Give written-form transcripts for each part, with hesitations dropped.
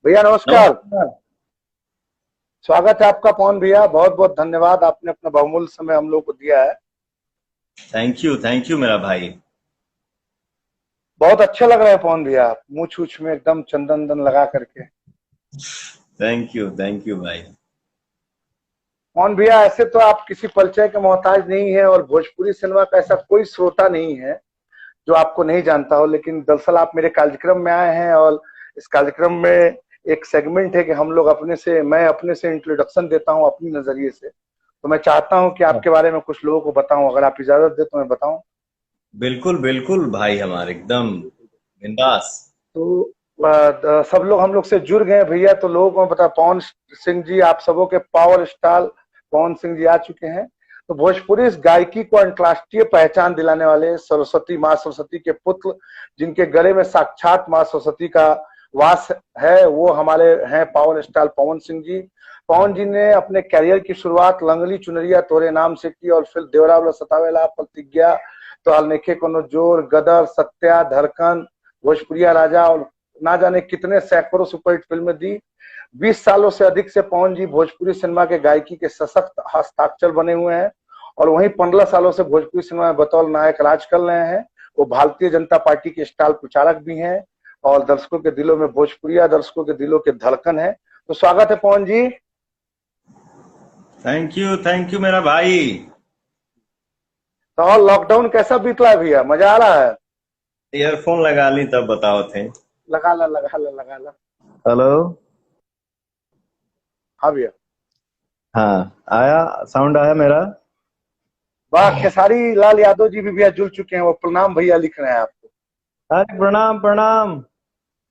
भैया नमस्कार। नमस्कार। स्वागत है आपका पवन भैया, बहुत बहुत धन्यवाद, आपने अपना बहुमूल्य समय हम लोग को दिया है। थैंक यू मेरा भाई। बहुत अच्छे लग रहे हैं पवन भैया, मूछ उछ में एकदम चंदन वंदन लगा करके। थैंक यू भाई। पवन भैया ऐसे तो आप किसी परिचय के मोहताज नहीं है और भोजपुरी सिनेमा का ऐसा कोई श्रोता नहीं है जो आपको नहीं जानता हो, लेकिन दरअसल आप मेरे कार्यक्रम में आए हैं और इस कार्यक्रम में एक सेगमेंट है कि हम लोग मैं अपने से इंट्रोडक्शन देता हूं अपनी नजरिए से। तो मैं चाहता हूं कि आपके बारे में कुछ लोगों को बताऊं, अगर आप इजाजत दे तो मैं बताऊं। बिल्कुल बिल्कुल भाई, हमारे एकदम बिंदास। तो सब लोग हम लोग से जुड़ गए भैया, तो लोगों को पता, पवन सिंह जी आप सबों के पावर स्टार पवन सिंह जी आ चुके हैं। तो भोजपुरी इस गायकी को अंतर्राष्ट्रीय पहचान दिलाने वाले सरस्वती माँ सरस्वती के पुत्र, जिनके गले में साक्षात माँ सरस्वती का वास है, वो हमारे हैं पावर स्टार पवन सिंह जी। पवन जी ने अपने कैरियर की शुरुआत लंगली चुनरिया तोरे नाम से की और फिर देवरा वाला सतावेला, प्रतिज्ञा, तो अलनेखे कोनो जोर, गदर, सत्या, धड़कन, भोजपुरिया राजा और ना जाने कितने सैकड़ों सुपरहिट फिल्में दी। 20 सालों से अधिक से पवन जी भोजपुरी सिनेमा के गायकी के सशक्त हस्ताक्षर बने हुए हैं और वहीं 15 सालों से भोजपुरी सिनेमा में बतौर नायक राज कर रहे हैं। वो भारतीय जनता पार्टी के स्टार प्रचारक भी हैं और दर्शकों के दिलों में भोजपुरिया दर्शकों के दिलों के धड़कन है। तो स्वागत है पवन जी। थैंक यू मेरा भाई। तो और लॉकडाउन कैसा बीत रहा है भैया, मजा आ रहा है? ईयरफोन लगा ली तब बताओ थे। लगा ला लगा ला लगा ला। हेलो। हाँ भैया। हाँ, आया साउंड आया मेरा। वाह, खेसारी लाल यादव जी भी भैया जुड़ चुके हैं, वो प्रणाम भैया लिख रहे हैं आपको। अरे प्रणाम प्रणाम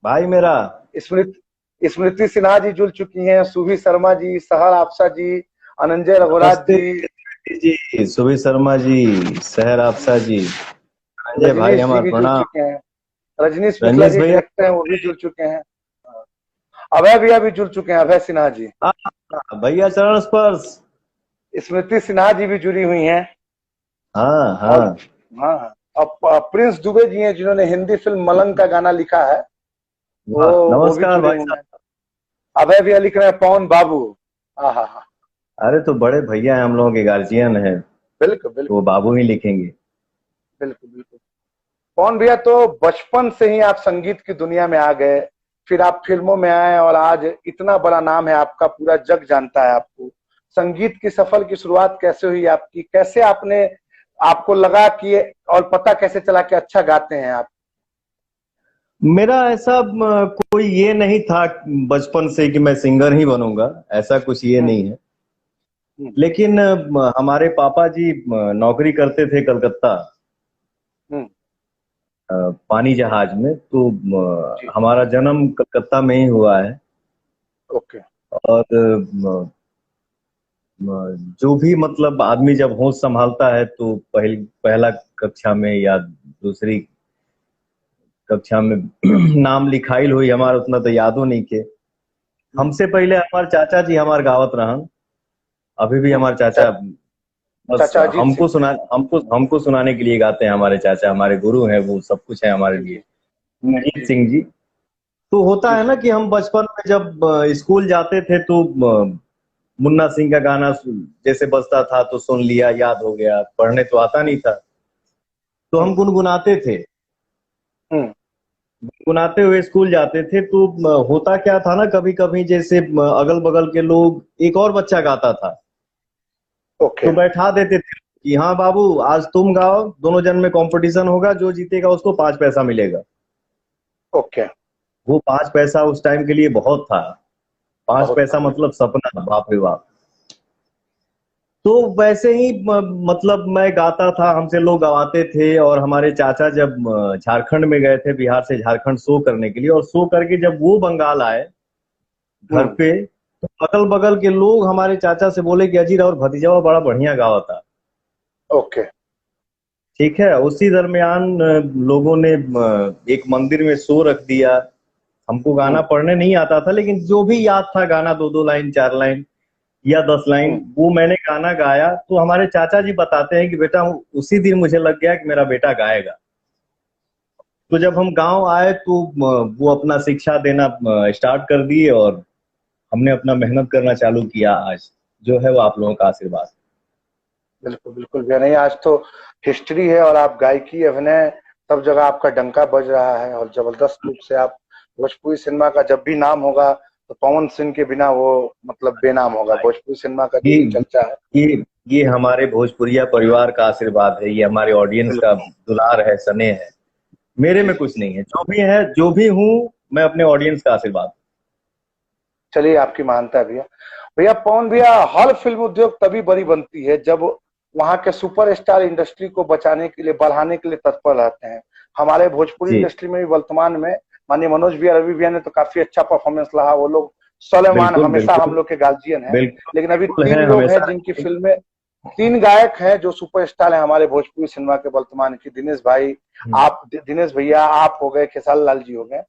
भाई मेरा। स्मृति स्मृति सिन्हा जी जुड़ चुकी हैं, सुभी शर्मा जी, सहर आपसा जी, अनंजय रघुराज नमस्ते जी, जी, सुबीर शर्मा जी, सहर आपसा जी, संजय भाई रजनीश जी हमार भी जुड़ प्रणाम। चुके हैं, रजनीश मिश्रा रजनीश जी भैया। डायरेक्टर हैं वो भी जुड़ चुके हैं, अभय भैया भी जुड़ चुके हैं, अभय सिन्हा जी, भैया चरण स्पर्श। स्मृति सिन्हा जी भी जुड़ी हुई हैं। हाँ और हाँ। हाँ, अब प्रिंस दुबे जी हैं जिन्होंने हिंदी फिल्म मलंग का गाना लिखा है, वाह, वो भी नमस्कार जुड़े भाई हुए हैं। साहब। अभय भैया लिख रहे हैं पवन बाबू। हाँ हाँ हाँ। अरे तो बड़े भैया हैं, हम लोगों के गार्जियन हैं, बिल्कुल तो वो बिल्कुल बाबू ही लिखेंगे। बिल्कुल बिल्कुल। पवन भैया तो बचपन से ही आप संगीत की दुनिया में आ गए, फिर आप फिल्मों में आए और आज इतना बड़ा नाम है आपका, पूरा जग जानता है आपको। संगीत की सफर की शुरुआत कैसे हुई आपकी, कैसे आपने, आपको लगा कि, और पता कैसे चला कि अच्छा गाते हैं आप? मेरा ऐसा कोई ये नहीं था बचपन से कि मैं सिंगर ही बनूंगा, ऐसा कुछ ये हम्म नहीं है। हम्म लेकिन हमारे पापा जी नौकरी करते थे कलकत्ता, हम्म। पानी जहाज में, तो जी। हमारा जन्म कलकत्ता में ही हुआ है। ओके। और जो भी मतलब आदमी जब होश संभालता है तो पहला कक्षा में या दूसरी कक्षा में नाम लिखाइल हुई हमारा, उतना तो यादो नहीं के। हम्म हमसे पहले हमारे चाचा जी हमारे गावत रहन। अभी भी हमारे चा, चाचा बस चाचा अजीत सिंह जी। हमको सुनाने के लिए गाते हैं। हमारे चाचा हमारे गुरु हैं, वो सब कुछ है हमारे जी लिए। जी अजीत जी सिंह जी। तो होता जी है जी। ना कि हम बचपन में जब स्कूल जाते थे तो मुन्ना सिंह का गाना जैसे बजता था तो सुन लिया, याद हो गया, पढ़ने तो आता नहीं था, तो हम हम्म गुनगुनाते थे। हम्म। गुनगुनाते हुए स्कूल जाते थे तो होता क्या था ना, कभी कभी जैसे अगल बगल के लोग, एक और बच्चा गाता था ओके तो बैठा देते थे कि हाँ बाबू आज तुम गाओ, दोनों जन में कंपटीशन होगा, जो जीतेगा उसको 5 पैसा मिलेगा। ओके। वो 5 पैसा उस टाइम के लिए बहुत था। पांच बहुत था पैसा मतलब बिल्कुल। सपना, बाप रे बाप। तो वैसे ही मतलब मैं गाता था, हमसे लोग गवाते थे। और हमारे चाचा जब झारखंड में गए थे, बिहार से झारखंड शो करने के लिए, और शो करके जब वो बंगाल आए घर हम्म। पे, तो अगल बगल के लोग हमारे चाचा से बोले कि अजीत और भतीजा बड़ा बढ़िया गावता। ओके। ठीक है, उसी दरमियान लोगों ने एक मंदिर में शो रख दिया। हमको गाना हम्म पढ़ने नहीं आता था, लेकिन जो भी याद था गाना, 2-2 लाइन 4 लाइन या 10 लाइन, हम्म। वो मैंने गाना गाया। तो हमारे चाचा जी बताते हैं कि बेटा उसी दिन मुझे लग गया कि मेरा बेटा गाएगा। तो जब हम गांव आए तो वो अपना शिक्षा देना स्टार्ट कर दिए और हमने अपना मेहनत करना चालू किया। आज जो है वो आप लोगों का आशीर्वाद। बिल्कुल बिल्कुल भैया, नहीं आज तो हिस्ट्री है और आप गायकी, अभिनय, सब जगह आपका डंका बज रहा है और जबरदस्त रूप से आप भोजपुरी सिनेमा का जब भी नाम होगा तो पवन सिंह के बिना वो मतलब बेनाम होगा। भोजपुरी सिनेमा का जो ये भी चर्चा है। ये हमारे भोजपुरिया परिवार का आशीर्वाद है, ये हमारे ऑडियंस का बिल्कुल। दुलार है, स्नेह है। मेरे जी में जी। कुछ नहीं है, जो भी है जो भी हूँ मैं अपने ऑडियंस का आशीर्वाद। चलिए, आपकी मानता है भैया। भैया पवन भैया, हर फिल्म उद्योग तभी बड़ी बनती है जब वहां के सुपरस्टार इंडस्ट्री को बचाने के लिए, बढ़ाने के लिए तत्पर रहते हैं। हमारे भोजपुरी जी इंडस्ट्री में भी वर्तमान में माननीय मनोज भैया, रवि भैया ने तो काफी अच्छा परफॉर्मेंस रहा। वो लोग सलेमान बिल्कुल हमेशा हम बिल्कुल लोग के गार्जियन हैं। लेकिन अभी बिल्कुल तीन है लोग हैं हमेशा। जिनकी फिल्में, तीन गायक हैं जो सुपरस्टार हैं हमारे भोजपुरी सिनेमा के वर्तमान की। दिनेश भाई, आप दिनेश भैया आप हो गए, खेसारी लाल जी हो गए।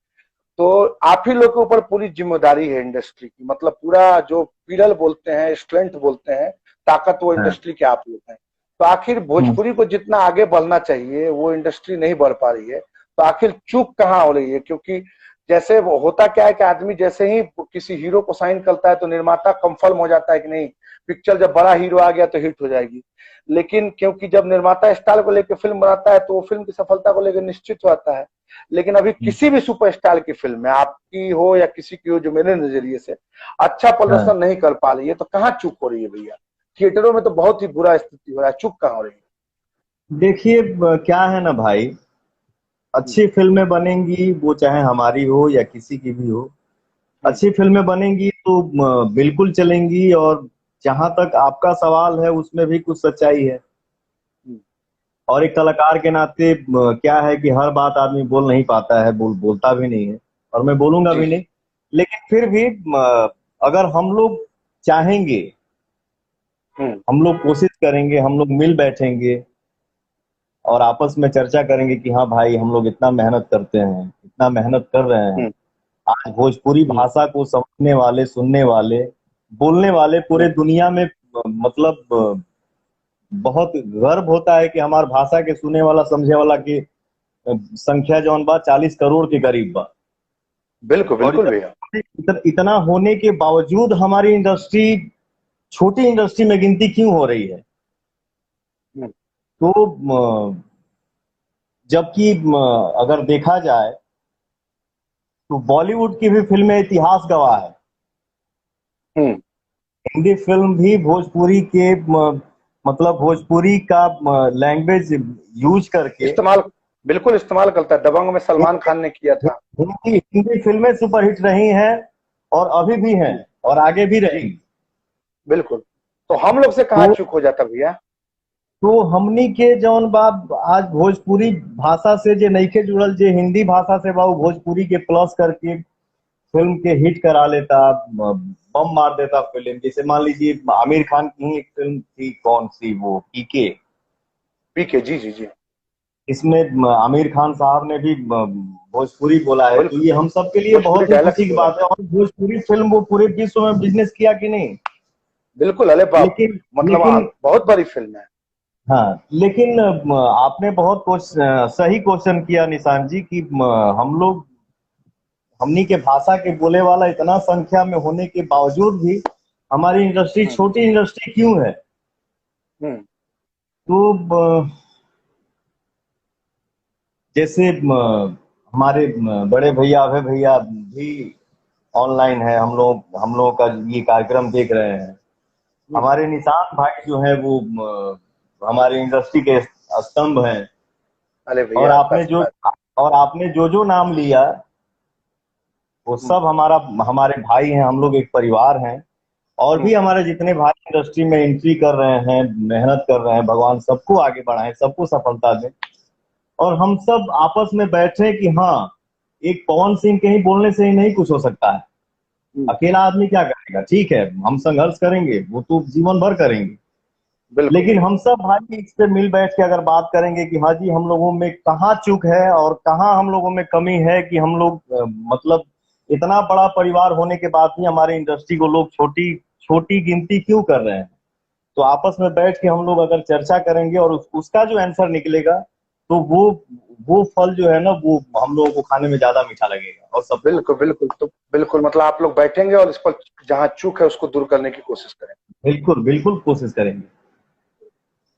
तो आप ही लोग के ऊपर पूरी जिम्मेदारी है इंडस्ट्री की, मतलब पूरा जो पीरल बोलते हैं, स्ट्रेंथ बोलते हैं, ताकत, वो हाँ। इंडस्ट्री के आप लोग हैं। तो आखिर भोजपुरी को जितना आगे बढ़ना चाहिए वो इंडस्ट्री नहीं बढ़ पा रही है। तो आखिर चूक कहाँ हो रही है? क्योंकि जैसे वो होता क्या है कि आदमी जैसे ही किसी हीरो को साइन करता है तो निर्माता कंफर्म हो जाता है कि नहीं, पिक्चर जब बड़ा हीरो आ गया तो हिट हो जाएगी। लेकिन क्योंकि जब निर्माता स्टार को लेकर फिल्म बनाता है तो वो फिल्म की सफलता को लेकर निश्चित होता है। लेकिन अभी किसी भी सुपरस्टार की फिल्म में, आपकी हो या किसी की हो, जो मेरे नजरिए से अच्छा हाँ प्रदर्शन नहीं कर पा रही है, तो कहाँ चूक हो रही है भैया? थिएटरों में तो बहुत ही बुरा स्थिति हो रहा है, चूक कहाँ हो रही देखिए क्या है ना भाई, है? अच्छी फिल्में बनेंगी वो चाहे हमारी हो या किसी की भी हो। हम्म, अच्छी फिल्में बनेंगी तो बिल्कुल चलेंगी। और जहां तक आपका सवाल है उसमें भी कुछ सच्चाई है। हम्म, और एक कलाकार के नाते क्या है कि हर बात आदमी बोल नहीं पाता है, बोलता भी नहीं है, और मैं बोलूंगा जी भी जी। नहीं। लेकिन फिर भी अगर हम लोग चाहेंगे, हम्म, हम लोग कोशिश करेंगे, हम लोग मिल बैठेंगे और आपस में चर्चा करेंगे कि हाँ भाई हम लोग इतना मेहनत करते हैं, इतना मेहनत कर रहे हैं। हम्म, आज भोजपुरी हम्म, भाषा को समझने वाले, सुनने वाले, बोलने वाले पूरे हम्म, दुनिया में मतलब बहुत गर्व होता है कि हमार भाषा के सुने वाला, समझे वाला की संख्या जौन बा 40 करोड़ के करीब बा। बिल्कुल और बिल्कुल भैया। इतना होने के बावजूद हमारी इंडस्ट्री छोटी इंडस्ट्री में गिनती क्यों हो रही है? हम्म, तो जबकि अगर देखा जाए तो बॉलीवुड की भी फिल्में इतिहास गवाह है। हम्म, हिंदी फिल्म भी भोजपुरी के मतलब भोजपुरी का लैंग्वेज यूज करके इस्तेमाल, बिल्कुल इस्तेमाल करता है। दबंग में सलमान हिंदी खान ने किया था। हिंदी फिल्में सुपरहिट रही हैं और अभी भी हैं हम्म, और आगे भी रहेंगी। बिल्कुल। तो हम लोग से कहाँ तो चूक हो जाता भैया? हमनी के जौन बा आज भोजपुरी भाषा से जे नइखे जुड़ल, जे हिंदी भाषा से बा, वो भोजपुरी के प्लस करके फिल्म के हिट करा लेता, बम मार देता फिल्म। जैसे मान लीजिए आमिर खान की ही एक फिल्म थी, कौन सी, वो पीके। पीके, जी जी जी। इसमें आमिर खान साहब ने भी भोजपुरी बोला है, तो बिल्कुल, ये हम सब के लिए भोजपुरी बहुत ही डायलेक्ट खुशी की बोला बात है। है। और भोजपुरी फिल्म वो पूरे विश्व में बिजनेस किया कि नहीं? बिल्कुल, अरे बाप, लेकिन मतलब लेकिन बहुत बड़ी फिल्म है। हाँ, लेकिन आपने बहुत सही क्वेश्चन किया निशान जी कि हम लोग, हमनी के भाषा के बोले वाला इतना संख्या में होने के बावजूद भी हमारी इंडस्ट्री हम्म, छोटी इंडस्ट्री क्यों है? हम्म, तो जैसे हमारे बड़े भैया, अभय भैया भी ऑनलाइन है, हम लोग का ये कार्यक्रम देख रहे हैं। हम्म। हमारे निशांत भाई जो है वो हमारे इंडस्ट्री के स्तंभ हैं। अरे और भैया, आपका आशीर्वाद। आपने जो जो नाम लिया वो हम्म, सब हमारे भाई हैं, हम लोग एक परिवार हैं। और भी हम्म, हमारे जितने भाई इंडस्ट्री में एंट्री कर रहे हैं, मेहनत कर रहे हैं, भगवान सबको आगे बढ़ाएं, सबको सफलता दें। और हम सब आपस में बैठे कि हाँ, एक पवन सिंह के ही बोलने से ही नहीं कुछ हो सकता है। हम्म, अकेला आदमी क्या करेगा? ठीक है, हम संघर्ष करेंगे, वो तो जीवन भर करेंगे। बिल्कुल लेकिन बिल्कुल। हम सब भाई इस पे मिल बैठ के अगर बात करेंगे कि हाँ जी हम लोगों में कहाँ चूक है और कहाँ हम लोगों में कमी है, कि हम लोग मतलब इतना बड़ा परिवार होने के बाद भी हमारी इंडस्ट्री को लोग छोटी छोटी गिनती क्यों कर रहे हैं, तो आपस में बैठ के हम लोग अगर चर्चा करेंगे और उसका जो आंसर निकलेगा तो वो फल जो है ना वो हम लोगों को खाने में ज्यादा मीठा लगेगा और सब। बिल्कुल बिल्कुल, तो बिल्कुल मतलब आप लोग बैठेंगे और इस पर जहाँ चूक है उसको दूर करने की कोशिश करेंगे। बिल्कुल बिल्कुल कोशिश करेंगे।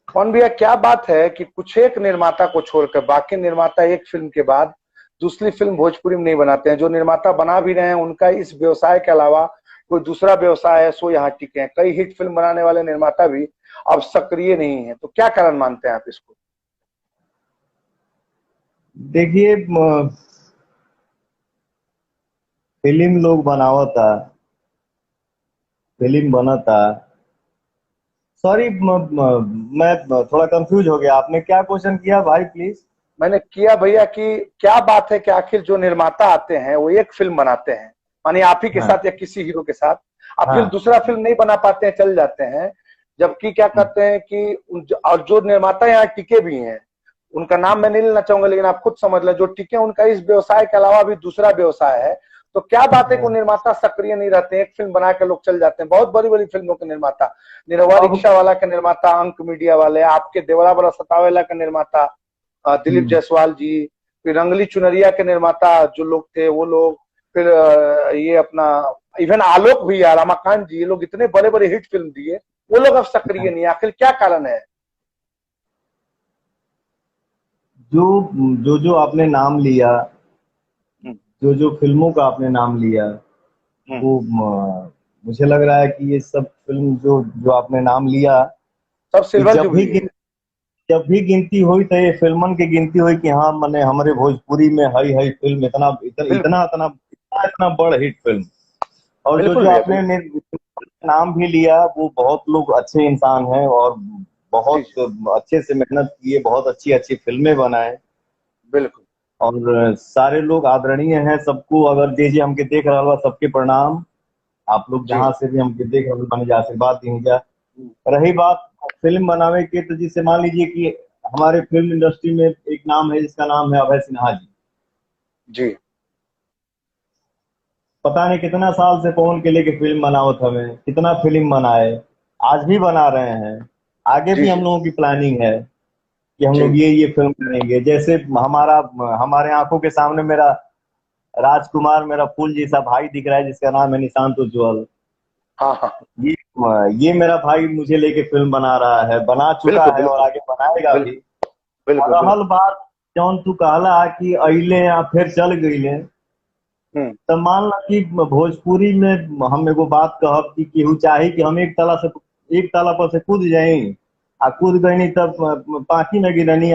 कौन भैया, क्या बात है कि कुछ एक निर्माता को छोड़कर बाकी निर्माता एक फिल्म के बाद दूसरी फिल्म भोजपुरी में नहीं बनाते हैं। जो निर्माता बना भी रहे हैं उनका इस व्यवसाय के अलावा कोई दूसरा व्यवसाय है, सो यहाँ टिके हैं। कई हिट फिल्म बनाने वाले निर्माता भी अब सक्रिय नहीं है, तो क्या कारण मानते हैं आप इसको? देखिए फिल्म लोग बनावता, फिल्म बनता। सॉरी मैं थोड़ा कंफ्यूज हो गया, आपने क्या क्वेश्चन किया भाई प्लीज। मैंने किया भैया कि क्या बात है कि आखिर जो निर्माता आते हैं वो एक फिल्म बनाते हैं, मानिए आप ही के हाँ साथ या किसी हीरो के साथ, अब फिर हाँ। दूसरा फिल्म नहीं बना पाते हैं, चल जाते हैं। जबकि क्या करते हैं कि और जो निर्माता यहाँ टिके भी हैं, उनका नाम मैं नहीं लेना चाहूंगा लेकिन आप खुद समझ लें, जो टिके उनका इस व्यवसाय के अलावा भी दूसरा व्यवसाय है। तो क्या बात है कि वो निर्माता सक्रिय नहीं रहते, एक फिल्म बना के लोग चल जाते हैं। बहुत बड़ी बड़ी फिल्मों के निर्माता, निरहुआ अब रिक्शा वाला के निर्माता अंक मीडिया वाले, आपके देवरा बड़ा सतावेला के निर्माता दिलीप जायसवाल जी, फिर रंगली चुनरिया के निर्माता जो लोग थे वो लोग, फिर ये अपना इवन आलोक भैया, रमाकांत जी, ये लोग इतने बड़े बड़े हिट फिल्म दिए, वो लोग अब सक्रिय नहीं है। आखिर क्या कारण है? जो जो आपने नाम लिया, हम्म, जो फिल्मों का आपने नाम लिया, हम्म, वो मुझे लग रहा है कि ये सब फिल्म जो जो आपने नाम लिया, सब कि सिल्वर जुबली है। जब भी गिनती हुई तो ये फिल्मन की गिनती हुई कि हाँ मैंने हमारे भोजपुरी में हई हई फिल्म इतना इतना बिल्कुल इतना इतना इतना, इतना बड़ हिट फिल्म। और जो बिल्कुल जो भैया आपने बिल्कुल। नाम भी लिया वो बहुत लोग अच्छे इंसान हैं और जी बहुत जी अच्छे से मेहनत किए, बहुत अच्छी अच्छी फिल्में बनाए। बिल्कुल। और सारे लोग आदरणीय हैं, सबको अगर जे जे हमके देख रहा बा सबके प्रणाम। आप लोग जी जहाँ से भी हमके देख रहे हो जा आशीर्वाद दीजिए। हम्म, रही बात फिल्म बनाने की, तो जिससे मान लीजिए कि हमारे फिल्म इंडस्ट्री में एक नाम है जिसका नाम है अभय सिन्हा जी। जी पता नहीं कितना साल से पवन के लेके फिल्म बनावत हमें, कितना फिल्म बनाए, आज भी बना रहे हैं, आगे जी भी हम जी लोगों की प्लानिंग है कि हम जी लोग ये फिल्म करेंगे। जैसे हमारा हमारे आंखों के सामने मेरा राजकुमार, मेरा फूल जैसा भाई दिख रहा है जिसका नाम है निशांत उज्ज्वल। हाँ हाँ। ये ये मेरा भाई मुझे लेके फिल्म बना रहा है, बना चुका बिल्कुल है और बिल्कुल आगे बनाएगा भी। बिल्कुल और बिल्कुल रहल बिल्कुल। बात जौन तू कहला कि अइले या फिर चल गईले, हम्म तो मान ला कि भोजपुरी में हम एगो बात कहब कि केहू चाही कि हम एक ताला पर से कूद जाई, आ कूद गई तब पांकी में गिरनी,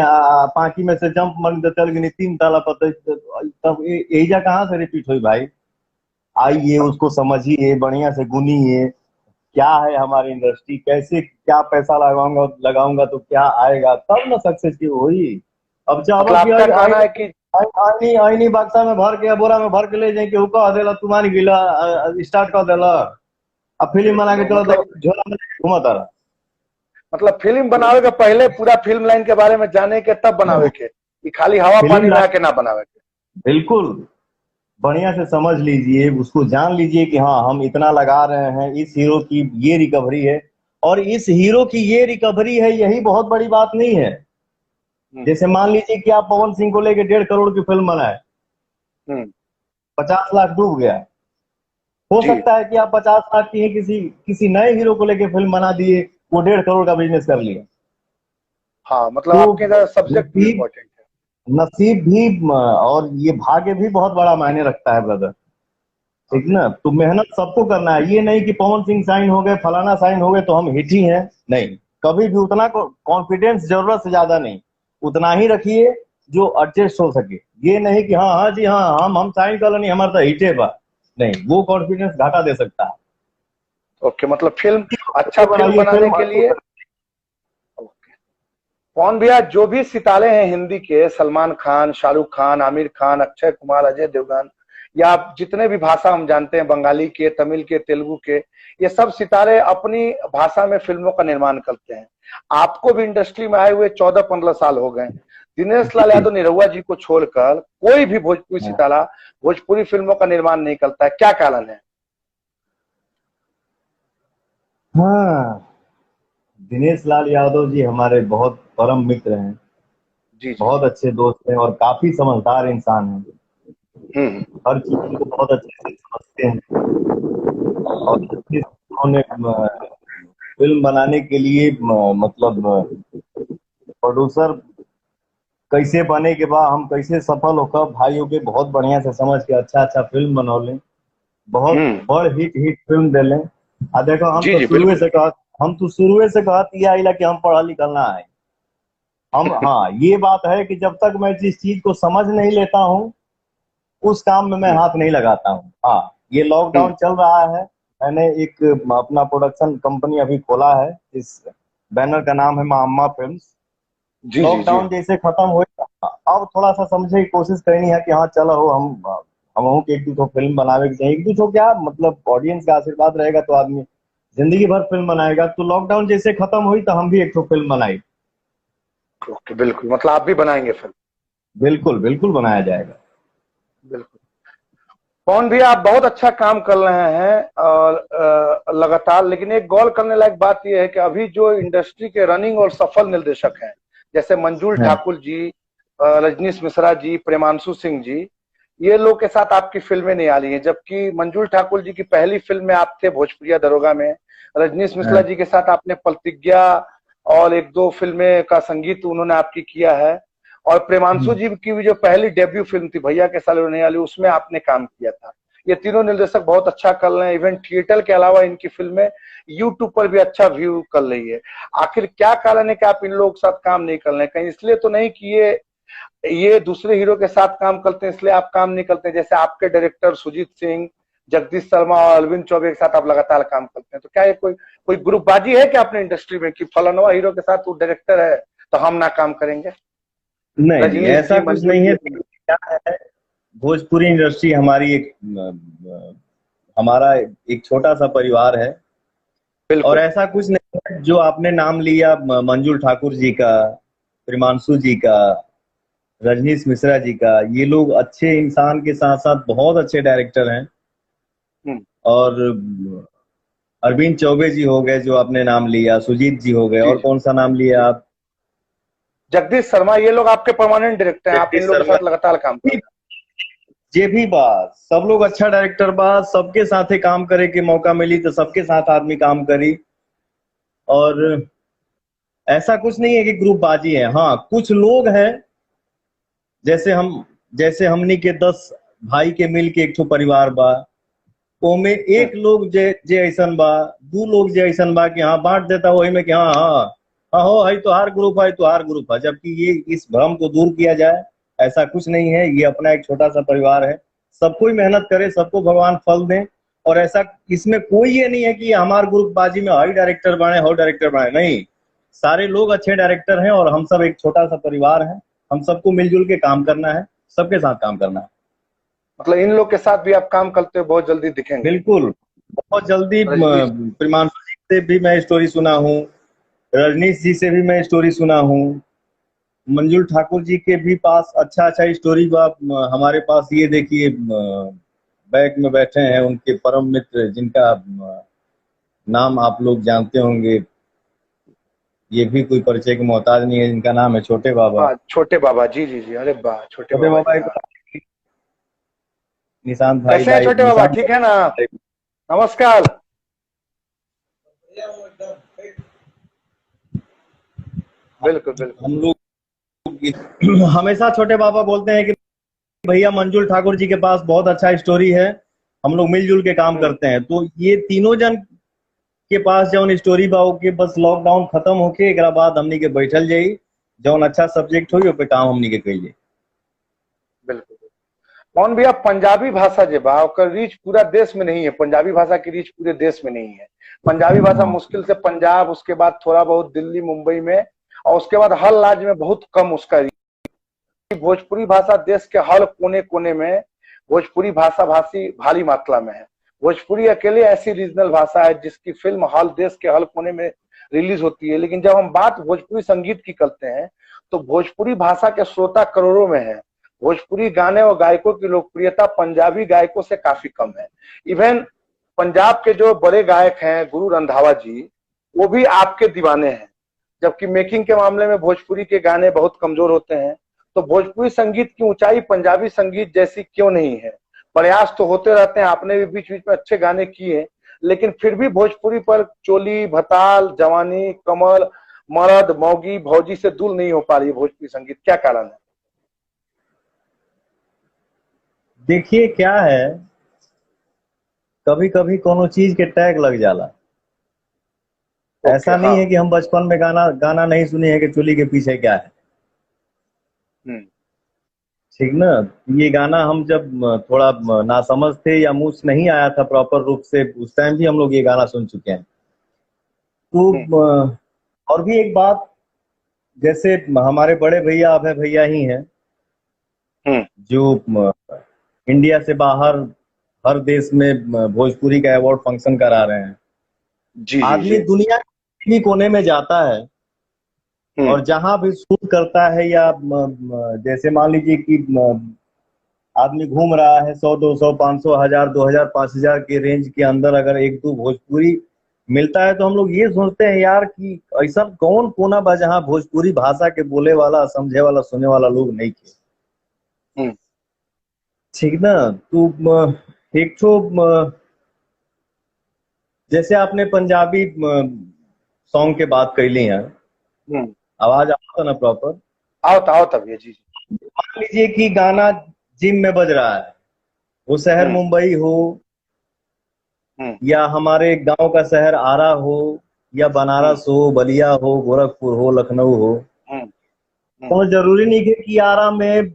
पांकी में से जंप मारी तो चल गई 3 ताला पर, तब एजा कहाँ से रिपीट हुई भाई। आइए उसको समझिए, बढ़िया से गुनिए, क्या है हमारी इंडस्ट्री, कैसे क्या पैसा लगाऊंगा लगाऊंगा तो क्या आएगा, तब ना सक्सेस की हुई। अब मतलब चाहब कि आपका कहना है कि आईनी आईनी बक्सा में भर के बोरा में भर के ले जाए के कह देला तुम्हारी गिला स्टार्ट कर देला, अब फिल्म बना के चलो तो मतलब झोला में घुमा तारा। फिल्म बनावे के पहले पूरा फिल्म लाइन के बारे में जाने के तब बनावे के, कि खाली हवा फिल्म पानी में लाइन आके ना बनावे के। बिल्कुल बढ़िया से समझ लीजिए, उसको जान लीजिए कि हाँ हम इतना लगा रहे हैं, इस हीरो की ये रिकवरी है, और इस हीरो की ये रिकवरी है, यही बहुत बड़ी बात नहीं है। हम्म जैसे मान लीजिए कि आप पवन सिंह को लेके 1.5 करोड़ की फिल्म बनाए, हम्म 50 लाख डूब गया। हो जी सकता है कि आप 50 लाख की ही किसी किसी नए हीरो को लेके फिल्म बना दिए, वो 1.5 करोड़ का बिजनेस कर लिया। हाँ, मतलब तो आपके इधर सब्जेक्ट भी नसीब इम्पोर्टेंट है। नसीब भी और ये भाग्य भी बहुत बड़ा मायने रखता है ब्रदर। हाँ ठीक ना, तो मेहनत सबको करना है, ये नहीं कि पवन सिंह साइन हो गए फलाना साइन हो गए तो हम हिट ही हैं। नहीं, कभी भी उतना कॉन्फिडेंस जरूरत से ज्यादा नहीं, उतना ही रखिए जो एडजस्ट हो सके। ये नहीं कि हाँ हाँ जी हाँ हम साइन कर लेनी हमारा तो हिटे बा, नहीं, वो कॉन्फिडेंस घाटा दे सकता है। ओके, मतलब फिल्म, अच्छा अच्छे फिल्म बनाइए बनाने फिल्म के अच्छे लिए। ओके। कौन भैया, जो भी सितारे हैं हिंदी के, सलमान खान, शाहरुख खान, आमिर खान, अक्षय कुमार, अजय देवगन, या आप जितने भी भाषा हम जानते हैं, बंगाली के, तमिल के, तेलुगु के, ये सब सितारे अपनी भाषा में फिल्मों का निर्माण करते हैं। आपको भी इंडस्ट्री में आए हुए 14-15 साल हो गए। दिनेश लाल जी। यादव निरहुआ जी को छोड़कर कोई भी भोजपुरी हाँ सितारा भोजपुरी फिल्मों का निर्माण नहीं करता है, क्या कारण है? हाँ, दिनेश लाल यादव जी हमारे बहुत परम मित्र हैं, जी जी। बहुत अच्छे दोस्त हैं और काफी समझदार इंसान हैं। हम्म। हर चीज को बहुत अच्छे से समझते हैं और उन्होंने फिल्म बनाने के लिए मतलब प्रोड्यूसर कैसे बने के बाद हम कैसे सफल होकर भाइयों के बहुत बढ़िया से समझ के अच्छा अच्छा फिल्म बनौले, बहुत हम्म। बड़ हिट हिट फिल्म दिले। आ देखो जी जी बिल्कुल। हम तो शुरू से कहत ये आइला कि हम पढ़ा लिखल ना है। हम हाँ ये बात है कि जब तक मैं जिस चीज को समझ नहीं लेता हूँ उस काम में मैं हम्म। हाथ नहीं लगाता हूँ। हाँ, ये हम्म। लॉकडाउन चल रहा है, मैंने एक अपना प्रोडक्शन कंपनी अभी खोला है, इस बैनर का नाम है मामा फिल्म्स। जी जी जी। लॉकडाउन जैसे खत्म हो अब थोड़ा सा समझे की कोशिश करनी है कि हाँ चलो हो हम के एक दो फिल्म बनावे के चाहिए। एक दो क्या मतलब ऑडियंस का आशीर्वाद रहेगा तो आदमी जिंदगी भर फिल्म बनाएगा। तो लॉकडाउन जैसे खत्म हुई तो हम भी एक तो फिल्म बनाई। ओके बिल्कुल, मतलब आप भी बनाएंगे फिल्म? बिल्कुल बिल्कुल बनाया जाएगा। बिल्कुल। पवन भैया आप बहुत अच्छा काम कर रहे हैं और लगातार, लेकिन एक गौर करने लायक बात यह है कि अभी जो इंडस्ट्री के रनिंग और सफल निर्देशक हैं, जैसे मंजुल हाँ। ठाकुर जी, रजनीश मिश्रा जी, प्रेमांशु सिंह जी, ये लोग के साथ आपकी फिल्में नहीं आ रही हैं, जबकि मंजुल ठाकुर जी की पहली फिल्म में आप थे भोजपुरिया दरोगा में। रजनीश मिश्रा हाँ। जी के साथ आपने प्रतिज्ञा और एक दो फिल्में का संगीत उन्होंने आपकी किया है। और प्रेमांशु जी की भी जो पहली डेब्यू फिल्म थी भैया के साले नहीं आली, उसमें आपने काम किया था। ये तीनों निर्देशक बहुत अच्छा कर रहे हैं, इवन थिएटर के अलावा इनकी फिल्में यूट्यूब पर भी अच्छा व्यू कर रही है। आखिर क्या कारण है कि आप इन लोगों के साथ काम नहीं कर रहे हैं? कहीं इसलिए तो नहीं कि ये दूसरे हीरो के साथ काम करते हैं इसलिए आप काम नहीं करते हैं? जैसे आपके डायरेक्टर सुजीत सिंह, जगदीश शर्मा और अरविंद चौबे के साथ आप लगातार काम करते हैं, तो क्या ये कोई कोई ग्रुपबाजी है क्या अपने इंडस्ट्री में कि फलानवा हीरो के साथ वो डायरेक्टर है तो हम ना काम करेंगे? नहीं नहीं रजनीश ऐसा जी, कुछ मंजूर नहीं जी है। अपने। क्या है, भोजपुरी इंडस्ट्री हमारी एक हमारा एक छोटा सा परिवार है और बिल्कुल। ऐसा कुछ नहीं है। जो आपने नाम लिया मंजुल ठाकुर जी का, प्रिमांशु जी का, रजनीश मिश्रा जी का, ये लोग अच्छे इंसान के साथ साथ बहुत अच्छे डायरेक्टर हैं। हम्म। और अरविंद चौबे जी हो गए जो आपने नाम लिया, सुजीत जी हो गए, जी और जी। कौन सा नाम लिया आप? जगदीश शर्मा, ये लोग आपके परमानेंट डायरेक्टर हैं, आप इन जगदीश लोगों के शर्मा साथ लगातार काम कर रहे जे भी बात, सब लोग अच्छा डायरेक्टर बा, सबके साथ ही काम करे के मौका मिली तो सबके साथ आदमी काम करी। और ऐसा कुछ नहीं है कि ग्रुप बाजी है। हाँ, कुछ लोग हैं जैसे हम, जैसे हमनी के 10 भाई के मिल के एक ठो परिवार बा, ओमे हैं। एक लोग जे जे ऐसन बा, दू लोग जे ऐसन बा कि हाँ बांट देता वही में कि हाँ हाँ हाँ हो है तो हर ग्रुप है, तो हर ग्रुप है, जबकि ये इस भ्रम को दूर किया जाए। ऐसा कुछ नहीं है, ये अपना एक छोटा सा परिवार है। सबको ही मेहनत करे, सबको भगवान फल दे। और ऐसा इसमें कोई ये नहीं है कि हमारे ग्रुप बाजी में हाई डायरेक्टर बने हो डायरेक्टर बने, नहीं। सारे लोग अच्छे डायरेक्टर हैं और हम सब एक छोटा सा परिवार है। हम सबको मिलजुल के काम करना है, सबके साथ काम करना है। मतलब इन लोग के साथ भी आप काम करते हो, बहुत जल्दी दिखेंगे। बिल्कुल, बहुत जल्दी। रजनीश। प्रिमांशु जी से भी मैं स्टोरी सुना हूँ, रजनीश जी से भी मैं स्टोरी सुना हूँ, मंजुल ठाकुर जी के भी पास अच्छा अच्छा स्टोरी बा। हमारे पास ये देखिए बैग में बैठे हैं उनके परम मित्र, जिनका नाम आप लोग जानते होंगे, ये भी कोई परिचय के मोहताज नहीं है, जिनका नाम है छोटे बाबा। हाँ छोटे बाबा, जी जी जी, अरे वाह छोटे छोटे बाबा बाबा जी, एक हाँ। निशांत भाई कैसे हैं लाइव, छोटे बाबा, निशांत ठीक है ना? भाई। नमस्कार। बिल्कुल बिल्कुल। हम लोग हमेशा छोटे बाबा बोलते हैं कि भैया मंजुल ठाकुर जी के पास बहुत अच्छा स्टोरी है, हम लोग मिलजुल के काम हम्म। करते हैं। तो ये तीनों जन के पास जौन स्टोरी बा के बस लॉकडाउन खत्म होके एक बाद हमनी के बैठल जाई, जौन अच्छा सब्जेक्ट हुई पे काम हमनी के कइले। बिल्कुल। कौन भैया, पंजाबी भाषा जे बा ओकर रीच पूरा देश में नहीं है, पंजाबी भाषा की रीच पूरे देश में नहीं है। पंजाबी भाषा मुश्किल से पंजाब, उसके बाद थोड़ा बहुत दिल्ली मुंबई में, और उसके बाद हर राज्य में बहुत कम उसका रीच। भोजपुरी भाषा देश के हर कोने कोने में भोजपुरी भाषा भाषी भारी मात्रा में है। भोजपुरी अकेले ऐसी रीजनल भाषा है जिसकी फिल्म हर देश के हर कोने में रिलीज होती है। लेकिन जब हम बात भोजपुरी संगीत की करते हैं तो भोजपुरी भाषा के श्रोता करोड़ों में है। भोजपुरी गाने और गायकों की लोकप्रियता पंजाबी गायकों से काफी कम है। इवन पंजाब के जो बड़े गायक हैं गुरु रंधावा जी, वो भी आपके दीवाने हैं। जबकि मेकिंग के मामले में भोजपुरी के गाने बहुत कमजोर होते हैं। तो भोजपुरी संगीत की ऊंचाई पंजाबी संगीत जैसी क्यों नहीं है? प्रयास तो होते रहते हैं, आपने भी बीच बीच में अच्छे गाने किए, लेकिन फिर भी भोजपुरी पर चोली, भताल, जवानी, कमल, मर्द, मौगी, भौजी से दूर नहीं हो पा रही है भोजपुरी संगीत, क्या कारण है? देखिए क्या है, कभी कभी कोनो चीज के टैग लग जाला। ओके, ऐसा हाँ। नहीं है कि हम बचपन में गाना गाना नहीं सुने हैं कि चोली के पीछे क्या है। हम्म। ठीक ना। ये गाना हम जब थोड़ा नासमझ थे या मुंह से नहीं आया था प्रॉपर रूप से, उस टाइम भी हम लोग ये गाना सुन चुके हैं। तो हम्म। और भी एक बात, जैसे हमारे बड़े भैया अभय भैया ही हैं हम्म। जो इंडिया से बाहर हर देश में भोजपुरी का अवार्ड फंक्शन करा रहे हैं। जी जी आदमी जी। दुनिया के किसी भी कोने में जाता है हम्म। और जहां भी शूट करता है या जैसे मान लीजिए कि आदमी घूम रहा है, 100 200 500 1000 2000 5000 के रेंज के अंदर अगर एक दो भोजपुरी मिलता है तो हम लोग ये सोचते हैं यार कि ऐसा कौन कोना बा जहाँ भोजपुरी भाषा के बोले वाला, समझे वाला, सुनने वाला लोग नहीं थे। हम्म। ठीक ना। तो एक तो जैसे आपने पंजाबी सॉन्ग के बात कैली है, हम्म। आवाज आता ना प्रॉपर। आओ तब ये जी। मान लीजिए कि गाना जिम में बज रहा है, वो शहर हम्म। मुंबई हो हम्म। या हमारे गांव का शहर आरा हो या हम्म। बनारस हो, बलिया हो, गोरखपुर हो, लखनऊ हो, हम्म। हम्म। तो जरूरी नहीं है कि आरा में,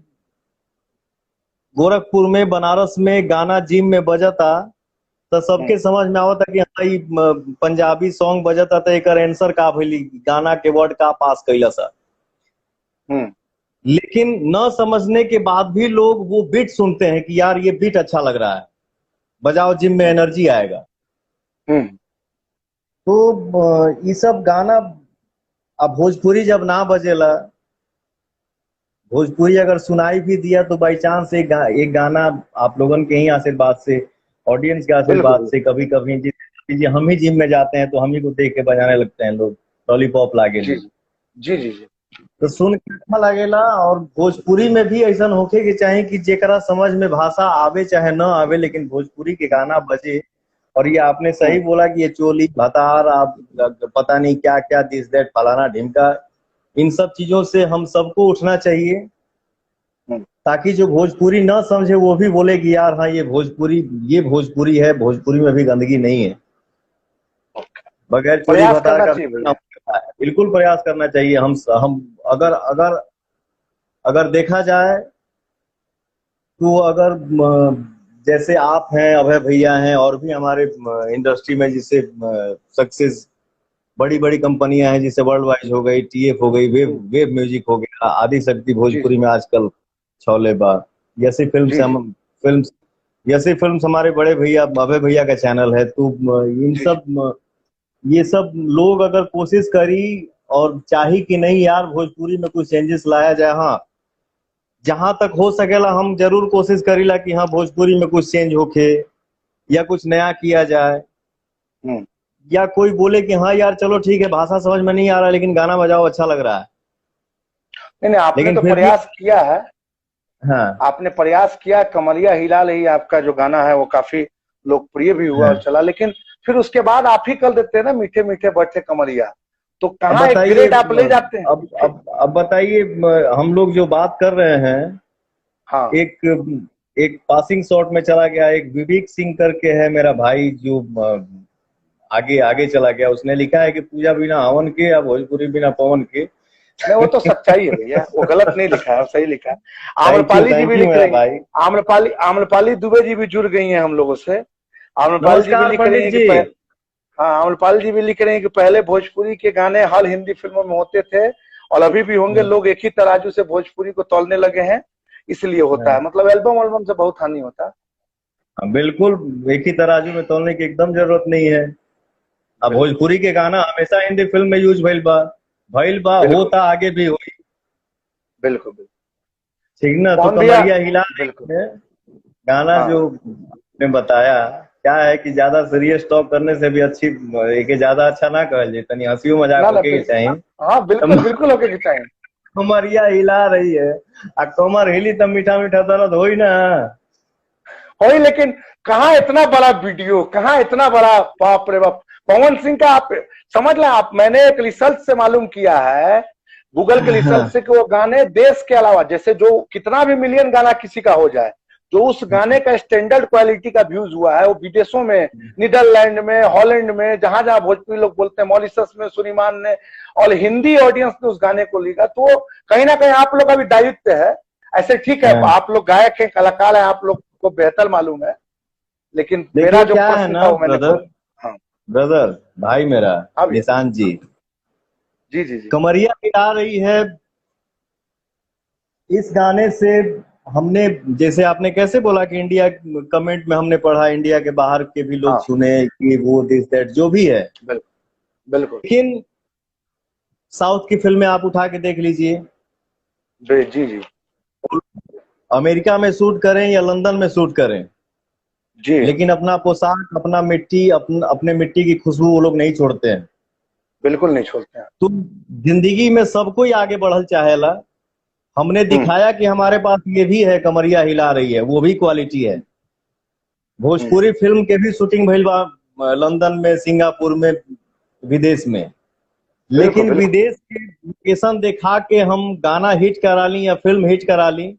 गोरखपुर में, बनारस में गाना जिम में बजता तो हम्म। सबके समझ में आवता कि हाँ ई पंजाबी सॉन्ग बजता तो एक आंसर का भइली, गाना के वर्ड का पास कैला सा। हम्म। लेकिन न समझने के बाद भी लोग वो बीट सुनते हैं कि यार ये बीट अच्छा लग रहा है, बजाओ जिम में एनर्जी आएगा। हम्म। तो ये सब गाना, अब भोजपुरी जब ना बजेला, भोजपुरी अगर सुनाई भी दिया तो बाई चांस एक गाना आप लोगन के ही आशीर्वाद से, ऑडियंस के बिल्कुल आशीर्वाद बिल्कुल। से, कभी कभी हम ही जिम में जाते हैं तो हम ही को देख के बजाने लगते हैं लोग, लॉलीपॉप लागे जी ली जी जी जी। तो सुन के अच्छा लगेला। और भोजपुरी में भी ऐसा होके के चाहे कि जेकरा समझ में भाषा आवे चाहे न आवे, लेकिन भोजपुरी के गाना बजे। और ये आपने सही हम्म। बोला कि ये चोली भतार, आप पता नहीं क्या क्या, दिस दैट फलाना ढिमका, इन सब चीजों से हम सबको उठना चाहिए, हम्म। ताकि जो भोजपुरी ना समझे वो भी बोले कि यार हाँ ये भोजपुरी है, भोजपुरी में भी गंदगी नहीं है। बगैर चोरी प्रयास भतार करना का चाहिए गाना भैया। बिल्कुल प्रयास करना चाहिए। हम अगर अगर अगर देखा जाए तो अगर जैसे आप हैं, अभय भैया हैं, और भी हमारे इंडस्ट्री में जिससे सक्सेस, बड़ी बड़ी कंपनियां हैं जैसे वर्ल्ड वाइज हो गई, टीएफ हो गई, वेव हम्म। वेव म्यूजिक हो गया, आदि शक्ति जी भोजपुरी जी में आजकल छौले बा, जैसे जी जी फिल्म जैसे फिल्म हमारे बड़े भैया अभय भैया का चैनल है। तो इन जी जी। सब ये सब लोग अगर कोशिश करी और चाही कि नहीं यार भोजपुरी में कुछ चेंजेस लाया जाए, हाँ जहां तक हो सकेला हम जरूर कोशिश करीला कि हाँ भोजपुरी में कुछ चेंज होके या कुछ नया किया जाए, हम्म। या कोई बोले कि हाँ यार चलो ठीक है भाषा समझ में नहीं आ रहा लेकिन गाना बजाओ अच्छा लग रहा है। नहीं नहीं, आपने लेकिन तो फिर भी प्रयास किया है। हाँ आपने प्रयास किया, कमरिया हिलाल ही आपका जो गाना है वो काफी लोकप्रिय भी हुआ और हाँ। चला, लेकिन फिर उसके बाद आप ही कर देते हैं ना मीठे मीठे बैठे कमरिया। तो अब कहाँ एक बताइए, ग्रेड आप ले जाते हैं? अब बताइए, हम लोग जो बात कर रहे हैं, हाँ। एक एक पासिंग शॉट में चला गया, एक विवेक सिंह करके है मेरा भाई जो आगे आगे चला गया, उसने लिखा है कि पूजा बिना हवन के या भोजपुरी बिना पवन के। नहीं, वो तो सच्चाई है भैया, वो गलत नहीं लिखा है, सही लिखा है। आम्रपाली जी थैंक भी यू लिख मेरा रही हैं। भाई। आम्रपाली आम्रपाली दुबे जी भी जुड़ गई हैं हम लोगों से। आम्रपाली जी भी नमस्कार लिख रही पंडित हैं कि जी। हाँ, आम्रपाली जी भी लिख रहे हैं कि पहले भोजपुरी के गाने हर हिंदी फिल्मों में होते थे और अभी भी होंगे। लोग एक ही तराजू से भोजपुरी को तौलने लगे हैं, इसलिए होता है। मतलब एल्बम एल्बम से बहुत हानि होता है। हाँ, बिल्कुल, एक ही तराजू में तौलने की एकदम जरूरत नहीं है। अब बिल्कुल भोजपुरी के गाना हमेशा हिंदी फिल्म में यूज भइल बा, बिल्कुल होता आगे भी हुई। बिल्कुल बिल्कुल। ठीक ना। तो पवन भैया। कमरिया हिला बिल्कुल। है गाना हाँ। जो ने बताया, क्या है कि ज्यादा सीरियस टॉक करने से भी अच्छी एक ज्यादा अच्छा ना कहल जाए, तनी हंसियो मजाक ना ना होके के चाहिए। हाँ बिल्कुल बिल्कुल होके के चाहिए। कमरिया हिला रही है आ कमर हिली तब मीठा मीठा दर्द होई ना। वही, लेकिन कहाँ इतना बड़ा वीडियो, कहाँ इतना बड़ा, बाप रे बाप। पवन सिंह का आप समझ लें, आप मैंने एक रिसर्च से मालूम किया है, गूगल के रिसर्च से, कि वो गाने देश के अलावा, जैसे जो कितना भी मिलियन गाना किसी का हो जाए, जो उस गाने का स्टैंडर्ड क्वालिटी का व्यूज हुआ है, वो विदेशों में, नीदरलैंड में, हॉलैंड में, जहां जहां भोजपुरी लोग बोलते हैं, मॉरिशस में सुरीमान ने, और हिंदी ऑडियंस ने उस गाने को लिखा। तो कहीं ना कहीं आप लोग का भी दायित्व है। ऐसे ठीक है, आप लोग गायक हैं, कलाकार हैं, आप लोग को बेहतर मालूम है, लेकिन मेरा देखिए जो क्या है प्रश्न ना था वो मैंने ब्रदर, हाँ ब्रदर भाई मेरा हाँ भैया। निशांत जी, जी जी जी। कमरिया हिला रही है इस गाने से। हमने, जैसे आपने कैसे बोला कि इंडिया, कमेंट में हमने पढ़ा इंडिया के बाहर के भी लोग हाँ सुने कि वो दिस दैट जो भी है, बिल्कुल बिल्कुल। लेकिन साउथ की फिल्में आप उठा के देख लीजिए, जी जी जी अमेरिका में शूट करें या लंदन में शूट करें, जी लेकिन अपना पोशाक, अपना मिट्टी, अपने मिट्टी की खुशबू वो लोग नहीं छोड़ते हैं। बिल्कुल नहीं छोड़ते हैं। तो जिंदगी में सब कोई आगे बढ़ल चाहेला। हमने हम्म दिखाया कि हमारे पास ये भी है, कमरिया हिला रही है, वो भी क्वालिटी है। हम्म। भोजपुरी फिल्म के भी शूटिंग भइल बा लंदन में, सिंगापुर में, विदेश में। बिल्कुल लेकिन बिल्कुल विदेश के लोकेशन दिखा के हम गाना हिट करा ली या फिल्म हिट करा ली,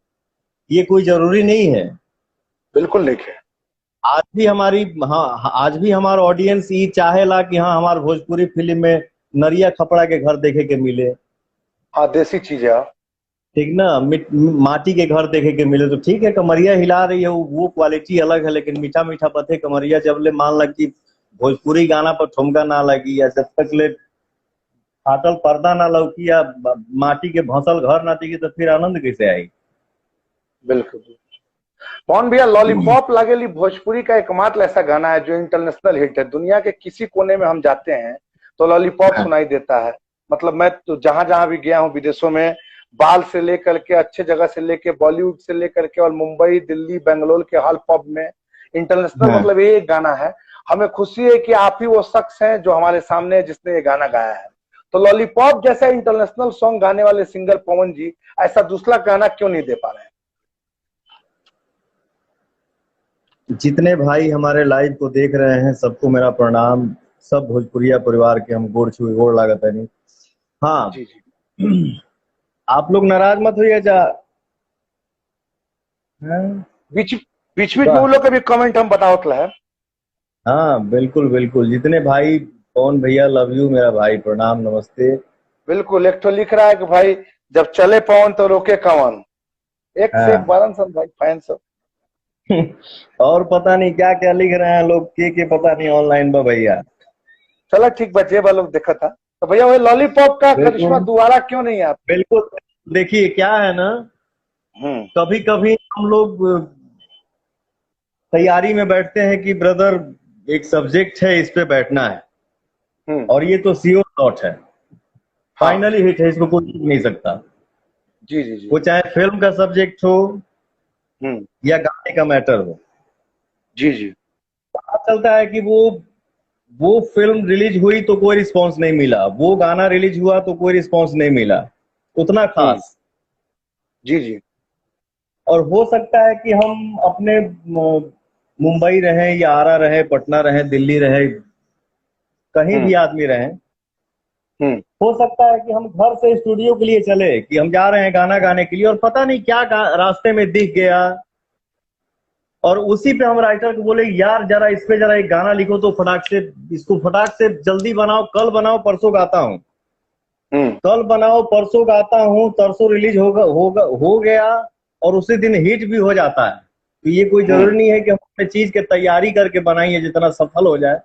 ये कोई जरूरी नहीं है। बिल्कुल नहीं है। आज भी हमारी, हाँ आज भी हमारा ऑडियंस ये चाहेला कि हाँ हमारे भोजपुरी फिल्म में नरिया खपड़ा के घर देखे के मिले, हाँ देसी चीज है। ठीक ना, माटी के घर देखे के मिले। तो ठीक है, कमरिया हिला रही है, वो क्वालिटी अलग है, लेकिन मीठा मीठा पथे कमरिया जब ले मान लग की भोजपुरी गाना पर ठुमका ना लगी, या जब तक ले फाटल पर्दा ना लौकी, या माटी के भंसल घर ना दिखी, तो फिर आनंद कैसे आई। बिल्कुल। कौन भैया, लॉलीपॉप लागेली भोजपुरी का एकमात्र ऐसा गाना है जो इंटरनेशनल हिट है। दुनिया के किसी कोने में हम जाते हैं तो लॉलीपॉप सुनाई देता है। मतलब मैं तो जहां जहां भी गया हूँ विदेशों में, बाल से लेकर के, अच्छे जगह से लेके, बॉलीवुड से लेकर के, और मुंबई, दिल्ली, बेंगलोर के हॉल पब में इंटरनेशनल, हाँ। मतलब ये एक गाना है। हमें खुशी है कि आप ही वो शख्स हैं जो हमारे सामने है जिसने ये गाना गाया है। तो लॉलीपॉप जैसा इंटरनेशनल सॉन्ग गाने वाले सिंगर पवन जी ऐसा दूसरा गाना क्यों नहीं दे पा रहे हैं? जितने भाई हमारे लाइव को देख रहे हैं सबको मेरा प्रणाम। सब भोजपुरिया परिवार के हम गोड़ छुए गोड़ लागत है नहीं। हाँ, जी जी। आप लोग नाराज मत होइए जा। हाँ, बीच बीच बीच में वो लोग के भी कमेंट हम बतावत है। हाँ बिल्कुल बिल्कुल, जितने भाई, कौन भैया लव यू मेरा भाई, प्रणाम नमस्ते। बिल्कुल, एक तो लिख रहा है कि भाई जब चले पवन तो रोके कवन। एक से एक हाँ बारन सन भाई फैन सब। और पता नहीं क्या क्या लिख रहे हैं लोग, के पता नहीं ऑनलाइन बा भैया। चला ठीक बचे बा लोग देखा था। तो भैया वही लॉलीपॉप का करिश्मा बिल्कुल दोबारा क्यों नहीं है आप? बिल्कुल। देखिए क्या है ना, हम्म कभी कभी हम लोग तैयारी में बैठते हैं कि ब्रदर एक सब्जेक्ट है, इस पे बैठना है, हम्म। और ये तो श्योर थॉट है, हाँ फाइनली हिट है, इसको कोई जीत नहीं सकता। जी जी जी। वो चाहे फिल्म का सब्जेक्ट हो हम्म। या गाने का मैटर हो। जी जी। पता चलता है कि वो फिल्म रिलीज हुई तो कोई रिस्पांस नहीं मिला, वो गाना रिलीज हुआ तो कोई रिस्पांस नहीं मिला उतना खास। जी जी। और हो सकता है कि हम अपने मुंबई रहे या आरा रहे, पटना रहे, दिल्ली रहे, कहीं हम्म भी आदमी रहे, हम्म हो सकता है कि हम घर से स्टूडियो के लिए चले कि हम जा रहे हैं गाना गाने के लिए, और पता नहीं क्या रास्ते में दिख गया, और उसी पे हम राइटर को बोले यार जरा इस पे जरा एक गाना लिखो, तो फटाक से इसको फटाक से जल्दी बनाओ, कल बनाओ परसों गाता हूँ, हम्म कल बनाओ परसों गाता हूँ, तरसों रिलीज हो गया, और उसी दिन हिट भी हो जाता है। तो ये कोई जरूरी नहीं है कि हम अपने चीज के तैयारी करके बनाइए जितना सफल हो जाए।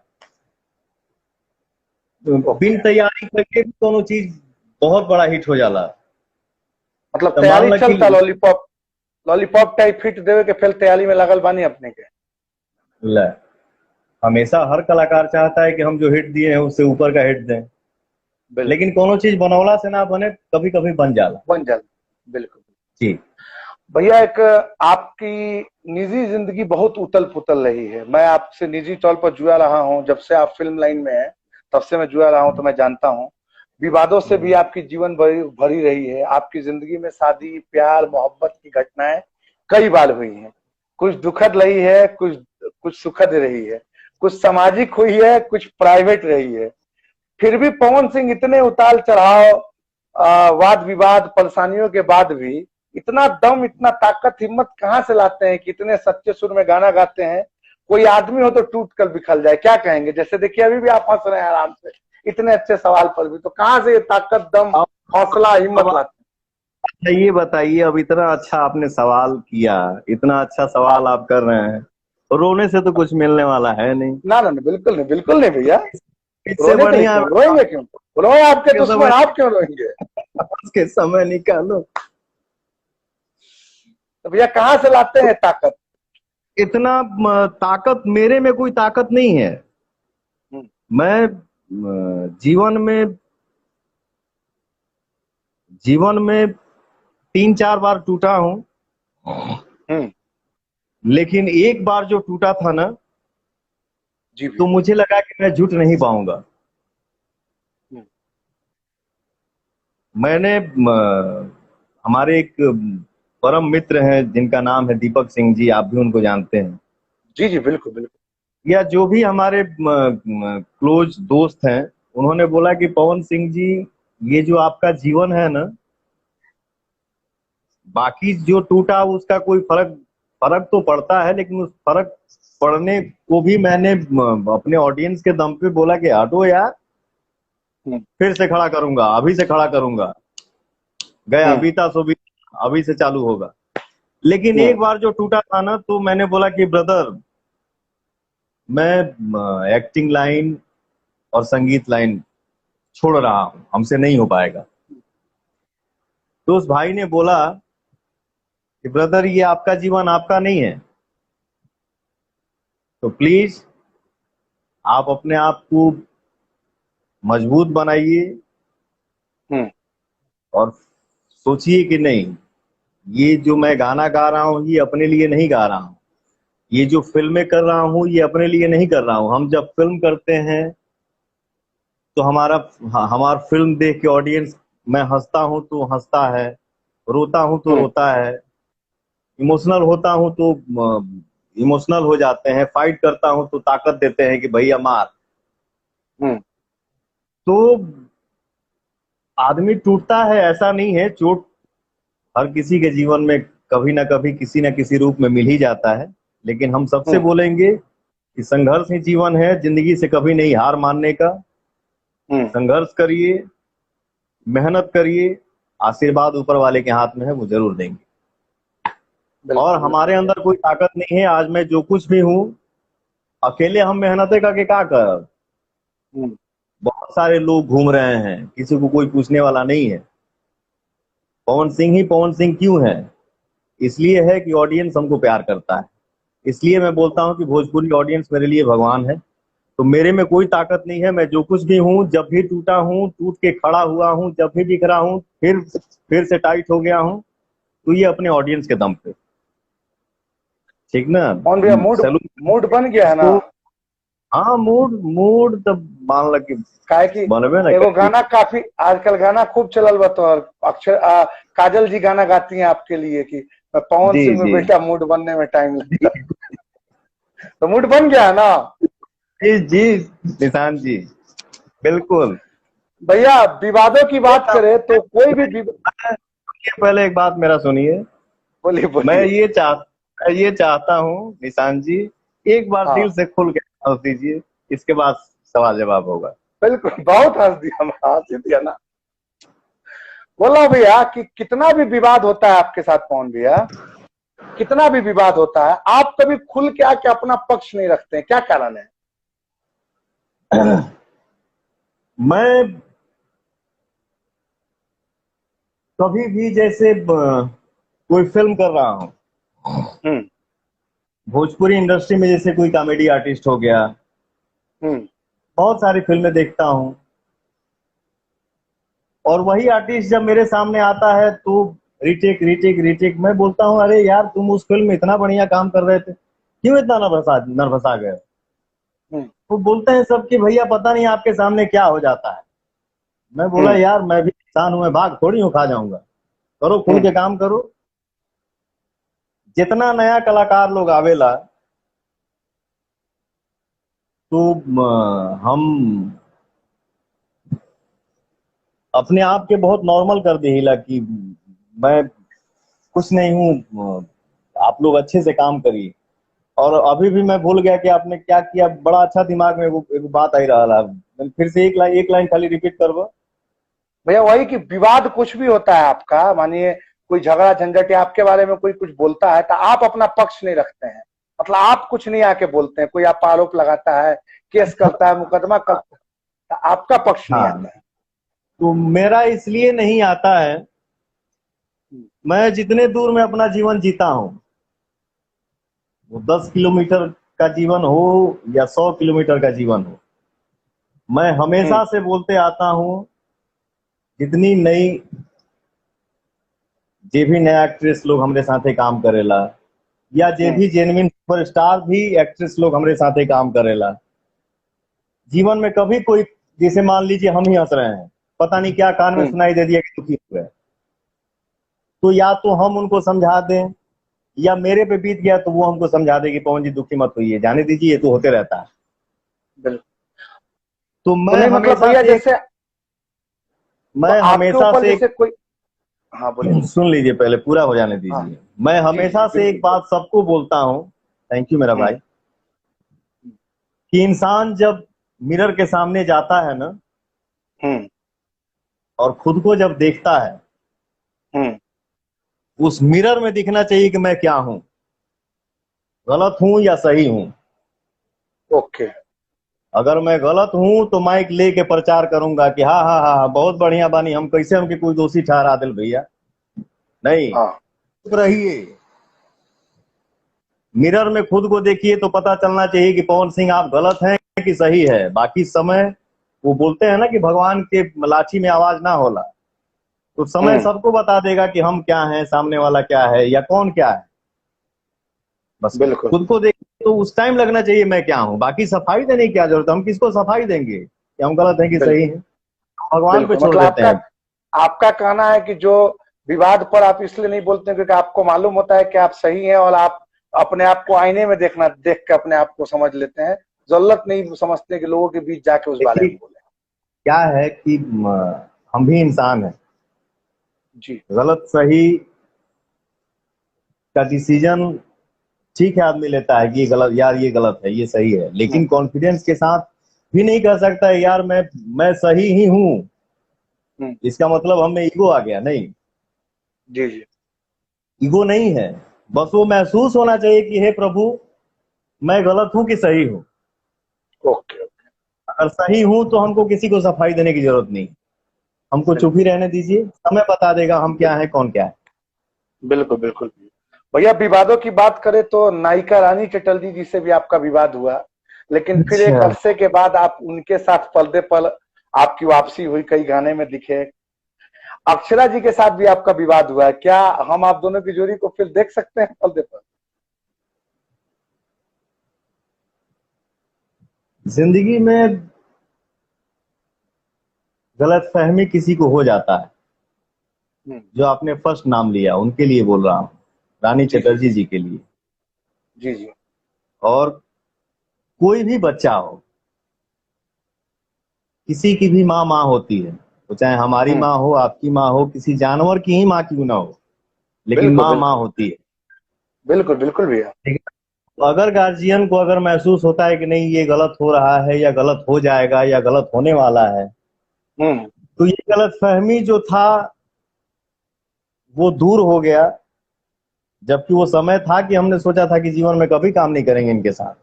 तो ओके। बिन तैयारी करके भी दोनों चीज बहुत बड़ा हिट हो जाला। मतलब तो मान तैयारी लो कि चलता लॉलीपॉप, लॉलीपॉप टाइप फिट देवे के फिर तैयारी में लगल बानी अपने के। ले, हमेशा हर कलाकार चाहता है कि हम जो हिट दिए हैं उससे ऊपर का हिट दें, बिल्कुल। लेकिन कोनो चीज बनौला से ना बने, कभी कभी बन जाला। बन जाए। बिल्कुल। जी। भैया एक आपकी निजी जिंदगी बहुत उतल पुतल रही है। मैं आपसे निजी तौर पर जुड़ा रहा हूं, जब से आप फिल्म लाइन में हैं तब से मैं जुड़ा रहा हूं, तो मैं जानता हूं विवादों से भी आपकी जीवन भरी भरी रही है। आपकी जिंदगी में शादी, प्यार, मोहब्बत की घटनाएं कई बार हुई हैं। कुछ दुखद रही है, कुछ कुछ सुखद रही है, कुछ सामाजिक हुई है, कुछ प्राइवेट रही है। फिर भी पवन सिंह इतने उतार चढ़ाव, वाद विवाद, परेशानियों के बाद भी इतना दम, इतना ताकत, हिम्मत कहाँ से लाते हैं कि इतने सच्चे सुर में गाना गाते हैं? कोई आदमी हो तो टूट कर बिखर जाए, क्या कहेंगे? जैसे देखिए अभी भी आप हंस रहे हैं आराम से इतने अच्छे सवाल पर भी, तो कहाँ से ये ताकत, दम, अब हौसला, हिम्मत अब लाते अच्छा ये बताइए, अब इतना अच्छा आपने सवाल किया, इतना अच्छा हैं? हाँ। सवाल आप कर रहे हैं, रोने से तो कुछ मिलने वाला है नहीं। ना ना ना, बिल्कुल नहीं, बिल्कुल नहीं भैया। इससे रोने के लिए बढ़िया क्यों रोएंगे? क्यों रोए? आपके के दुश्मन, समय आप क्यों रोएंगे? के समय निकालो। तो भैया कहाँ से लाते हैं ताकत? इतना ताकत मेरे में कोई ताकत नहीं है। हम्म। मैं जीवन में 3-4 बार टूटा हूं, हम्म। लेकिन एक बार जो टूटा था ना, जी तो भैया। मुझे लगा कि मैं झूठ नहीं पाऊंगा। हम्म। मैंने हमारे एक परम मित्र हैं जिनका नाम है दीपक सिंह जी, आप भी उनको जानते हैं, जी जी, बिल्कुल बिल्कुल। या जो भी हमारे क्लोज दोस्त हैं, उन्होंने बोला कि पवन सिंह जी, ये जो आपका जीवन है ना, बाकी जो टूटा उसका कोई फर्क फर्क तो पड़ता है, लेकिन उस फर्क पड़ने को भी मैंने अपने ऑडियंस के दम पे बोला कि हटो यार, हम्म। फिर से खड़ा करूंगा, अभी से खड़ा करूंगा, गया हम्म। बीता सो बीता, अभी से चालू होगा। लेकिन हम्म। एक बार जो टूटा था ना, तो मैंने बोला कि ब्रदर, मैं एक्टिंग लाइन और संगीत लाइन छोड़ रहा हूं, हमसे नहीं हो पाएगा। तो उस भाई ने बोला कि ब्रदर, ये आपका जीवन आपका नहीं है, तो प्लीज आप अपने आप को मजबूत बनाइए हम्म। और सोचिए कि नहीं, ये जो मैं गाना गा रहा हूँ ये अपने लिए नहीं गा रहा हूँ, ये जो फिल्में कर रहा हूँ ये अपने लिए नहीं कर रहा हूँ। हम जब फिल्म करते हैं तो हमारा फिल्म देख के ऑडियंस, मैं हंसता हूँ तो हंसता है, रोता हूँ तो हम्म। रोता है, इमोशनल होता हूँ तो इमोशनल हो जाते हैं, फाइट करता हूँ तो ताकत देते हैं कि भैया मार। हम्म। तो आदमी टूटता है, ऐसा नहीं है, चोट हर किसी के जीवन में कभी ना कभी किसी ना किसी रूप में मिल ही जाता है। लेकिन हम सबसे हम्म। बोलेंगे कि संघर्ष ही जीवन है, जिंदगी से कभी नहीं हार मानने का। हम्म। संघर्ष करिए, मेहनत करिए, आशीर्वाद ऊपर वाले के हाथ में है, वो जरूर देंगे। और बिल्कुल हमारे बिल्कुल भैया। अंदर कोई ताकत नहीं है, आज मैं जो कुछ भी हूँ, अकेले हम मेहनत करके क्या कर, हम्म। बहुत सारे लोग घूम रहे हैं, किसी को कोई पूछने वाला नहीं है। पवन सिंह ही पवन सिंह क्यों है? इसलिए है कि ऑडियंस हमको प्यार करता है। इसलिए मैं बोलता हूँ कि भोजपुरी ऑडियंस मेरे लिए भगवान है। तो मेरे में कोई ताकत नहीं है, मैं जो कुछ भी हूँ, जब भी टूटा हूँ, टूट के खड़ा हुआ हूँ, जब भी बिखरा हूँ, फिर से टाइट हो गया हूँ, तो ये अपने ऑडियंस के दम पे, ठीक ना। कौन भैया, मूड सैलूट मूड बन गया है ना? इसको। हाँ, मूड मूड तब मान लग कि काहे कि बनबे ना एगो करी। गाना काफी आजकल गाना खूब चलल बा, तो अक्षर काजल जी गाना गाती हैं आपके लिए कि मैं पवन जी सिंह में जी बेटा मूड बनने में टाइम लगता जी है। तो मूड बन गया है ना? जी जी, निशान जी, बिल्कुल। भैया विवादों की बात देखा, करें तो कोई भी सुनिए, पहले एक बात मेरा सुनिए। बोलिए मैं बोलिए। ये चाहता हूँ निशान जी, एक बार दिल हाँ से खुल के हंस दीजिए, इसके बाद सवाल जवाब होगा। बिल्कुल, बहुत हंस दिया, हंस ही दिया ना। बोला भैया कि कितना भी विवाद होता है आपके साथ पवन भैया, कितना भी विवाद होता है, आप कभी खुल के आके अपना पक्ष नहीं रखते हैं, क्या कारण है? मैं कभी भी जैसे कोई फिल्म कर रहा हूँ, हम्म। भोजपुरी इंडस्ट्री में जैसे कोई कॉमेडी आर्टिस्ट हो गया, हम्म। बहुत सारी फिल्में देखता हूँ, और वही आर्टिस्ट जब मेरे सामने आता है तो रीटेक रीटेक रीटेक। मैं बोलता हूँ अरे यार तुम उस फिल्म में इतना बढ़िया काम कर रहे थे, क्यों इतना नर्वस आ गए? हम्म। वो बोलते हैं सब कि भैया पता नहीं आपके सामने क्या हो जाता है। मैं बोला हम्म। यार मैं भी इंसान हूं, मैं भाग थोड़ी हूँ खा जाऊंगा, करो खुल के हम्म। काम करो। जितना नया कलाकार लोग आवेला तो हम अपने आप के बहुत नॉर्मल कर देला कि मैं कुछ नहीं हूँ, आप लोग अच्छे से काम करिए। और अभी भी मैं भूल गया कि आपने क्या किया, बड़ा अच्छा दिमाग में वो एक बात आई रहा है। मैं फिर से एक लाइन खाली रिपीट करबो। भैया वही कि विवाद कुछ भी होता है आपका, मानिए कोई झगड़ा झंझट या आपके बारे में कोई कुछ बोलता है तो आप अपना पक्ष नहीं रखते हैं, मतलब आप कुछ नहीं आके बोलते हैं, कोई आप आरोप लगाता है, केस करता है, मुकदमा करता है, तो आपका पक्ष नहीं हाँ, आता है। तो मेरा इसलिए नहीं आता है, मैं जितने दूर में अपना जीवन जीता हूँ, वो 10 किलोमीटर का जीवन हो या 100 किलोमीटर का जीवन हो, मैं हम्म। हमेशा से बोलते आता हूँ जितनी नई जे भी नया एक्ट्रेस लोग हमरे साथे काम करेला, या जे हम्म। भी जेन्युइन सुपरस्टार भी एक्ट्रेस लोग हमरे साथे काम करेला, जीवन में कभी कोई, जैसे मान लीजिए हम ही हंस रहे हैं, पता नहीं क्या कान में हम्म। सुनाई दे दिया कि दुखी हुए, तो या तो हम उनको समझा दें, या मेरे पे बीत गया तो वो हमको समझा दे कि पवन जी दुखी मत होइए, जाने दीजिए, ये तो होते रहता है। बिल्कुल। तो तो नहीं मतलब भैया जैसे, तो मैं आपके हमेशा ऊपर से जैसे कोई, हाँ बोलिए। सुन लीजिए, पहले पूरा हो जाने हाँ। दीजिए। मैं जी जी हमेशा से एक बिल्कुल। बात सबको बोलता हूँ, थैंक यू मेरा भाई, हम्म। कि इंसान जब मिरर के सामने जाता है ना, हम्म। और खुद को जब देखता है, हम्म। उस मिरर में दिखना चाहिए कि मैं क्या हूं, गलत हूं या सही हूं। ओके। अगर मैं गलत हूं तो माइक लेके प्रचार करूंगा कि हाँ हाँ हाँ हाँ, बहुत बढ़िया बानी हम, कैसे हमके कोई दोषी ठहरा दिल भैया, नहीं, हाँ। चुप रहिए। मिरर में खुद को देखिए तो पता चलना चाहिए कि पवन सिंह आप गलत हैं कि सही है। बाकी समय, वो बोलते हैं ना कि भगवान के लाठी में आवाज ना होला, तो समय हम्म। सबको बता देगा कि हम क्या हैं, सामने वाला क्या है, या कौन क्या है। बस बिल्कुल। खुद को देखिए तो उस टाइम लगना चाहिए मैं क्या हूं, बाकी सफाई देने की क्या जरूरत है, हम किसको सफाई देंगे कि हम गलत हैं कि सही बिल्कुल। हैं, भगवान पे बिल्कुल छोड़ मतलब देते आपका हैं। आपका कहना है कि जो विवाद पर आप इसलिए नहीं बोलते हैं क्योंकि आपको मालूम होता है कि आप सही हैं, और आप अपने आप को आईने में देख के अपने आप को समझ लेते हैं, जरूरत नहीं समझते कि लोगों के बीच जाके उस बारे देखिए में बोले। क्या है कि हम भी इंसान हैं, जी। गलत सही का डिसीजन ठीक है आदमी लेता है कि ये गलत, यार ये गलत है ये सही है, हम्म। लेकिन कॉन्फिडेंस के साथ भी नहीं कह सकता है यार मैं सही ही हूं, हम्म। इसका मतलब हम में ईगो आ गया, नहीं, जी जी। ईगो नहीं है। बस वो महसूस होना चाहिए कि हे प्रभु, मैं गलत हूं कि सही हूं। ओके। अगर सही हूं तो हमको किसी को सफाई देने की जरूरत नहीं, हमको चुप ही बिल्कुल। रहने दीजिए, समय बता देगा हम क्या है कौन क्या है। बिल्कुल बिल्कुल। भैया विवादों की बात करें तो नायिका रानी चटर्जी जी से भी आपका विवाद हुआ, लेकिन फिर एक अच्छा, अरसे के बाद आप उनके साथ पर्दे पर आपकी वापसी हुई, कई गाने में दिखे। अक्षरा जी के साथ भी आपका विवाद हुआ है, क्या हम आप दोनों की जोड़ी को फिर देख सकते हैं पर्दे पर? जिंदगी में गलत फहमी किसी को हो जाता है, हम्म। जो आपने फर्स्ट नाम लिया उनके लिए बोल रहा हूँ, रानी जी जी चटर्जी जी। जी के लिए। जी जी। और कोई भी बच्चा हो, किसी की भी माँ माँ होती है, वो चाहे हमारी हम्म। माँ हो, आपकी माँ हो, किसी जानवर की ही माँ क्यों ना हो, लेकिन बिल्कुल माँ माँ बिल्कुल। होती है। बिल्कुल बिल्कुल भैया। ठीक है? तो अगर गार्जियन को अगर महसूस होता है कि नहीं ये गलत हो रहा है, या गलत हो जाएगा, या गलत होने वाला है, हम्म। तो ये गलत फहमी जो था वो दूर हो गया। जबकि वो समय था कि हमने सोचा था कि जीवन में कभी काम नहीं करेंगे इनके साथ,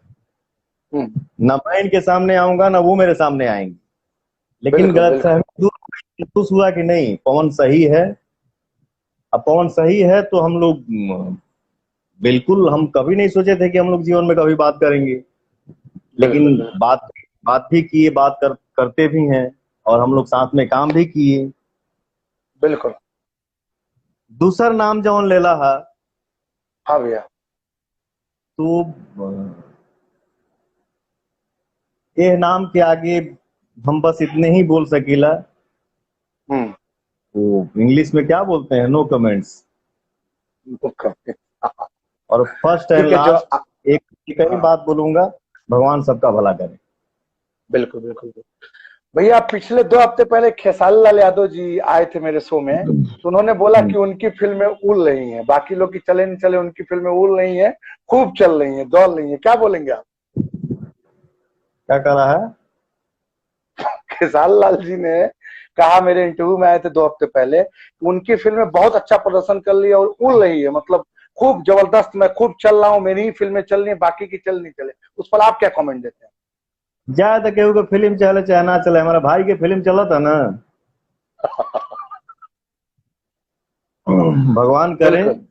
हम्म। ना मैं इनके सामने आऊंगा ना वो मेरे सामने आएंगे, लेकिन बिल्कुल बिल्कुल। गलतफहमी दूर हो गई, महसूस हुआ कि नहीं पवन सही है। अब पवन सही है तो हम लोग बिल्कुल, हम कभी नहीं सोचे थे कि हम लोग जीवन में कभी बात करेंगे, बिल्कुल लेकिन बिल्कुल। बात भी किए, करते भी हैं, और हम लोग साथ में काम भी किए। बिल्कुल। दूसर नाम जौन लेला है हाँ भैया। तो ये नाम के आगे हम बस इतने ही बोल सकीला। हम्म। वो इंग्लिश में क्या बोलते हैं, नो कमेंट्स। और फर्स्ट एंड ठीक है लास्ट एक ही हाँ बात बोलूंगा, भगवान सबका भला करे। बिल्कुल बिल्कुल। भैया पिछले 2 हफ्ते पहले खेसारी लाल यादव जी आए थे मेरे शो में, तो उन्होंने बोला कि उनकी फिल्में उड़ रही हैं, बाकी लोग की चले नहीं चले, उनकी फिल्में उड़ रही हैं, खूब चल रही हैं, दौड़ रही हैं। क्या बोलेंगे आप? क्या कह रहा है? खेसारी लाल जी ने कहा मेरे इंटरव्यू में आए थे 2 हफ्ते पहले कि उनकी फिल्में बहुत अच्छा प्रदर्शन कर रही है और उड़ रही है, मतलब खूब जबरदस्त, मैं खूब चल रहा हूँ, मेरी ही फिल्में चल रही है, बाकी की चल नहीं चले। उस पर आप क्या कमेंट देते हैं? जाए तो केहू के फिल्म चले चाहे ना चले, हमारा भाई के फिल्म चला था ना। भगवान करें, बिल्कुल।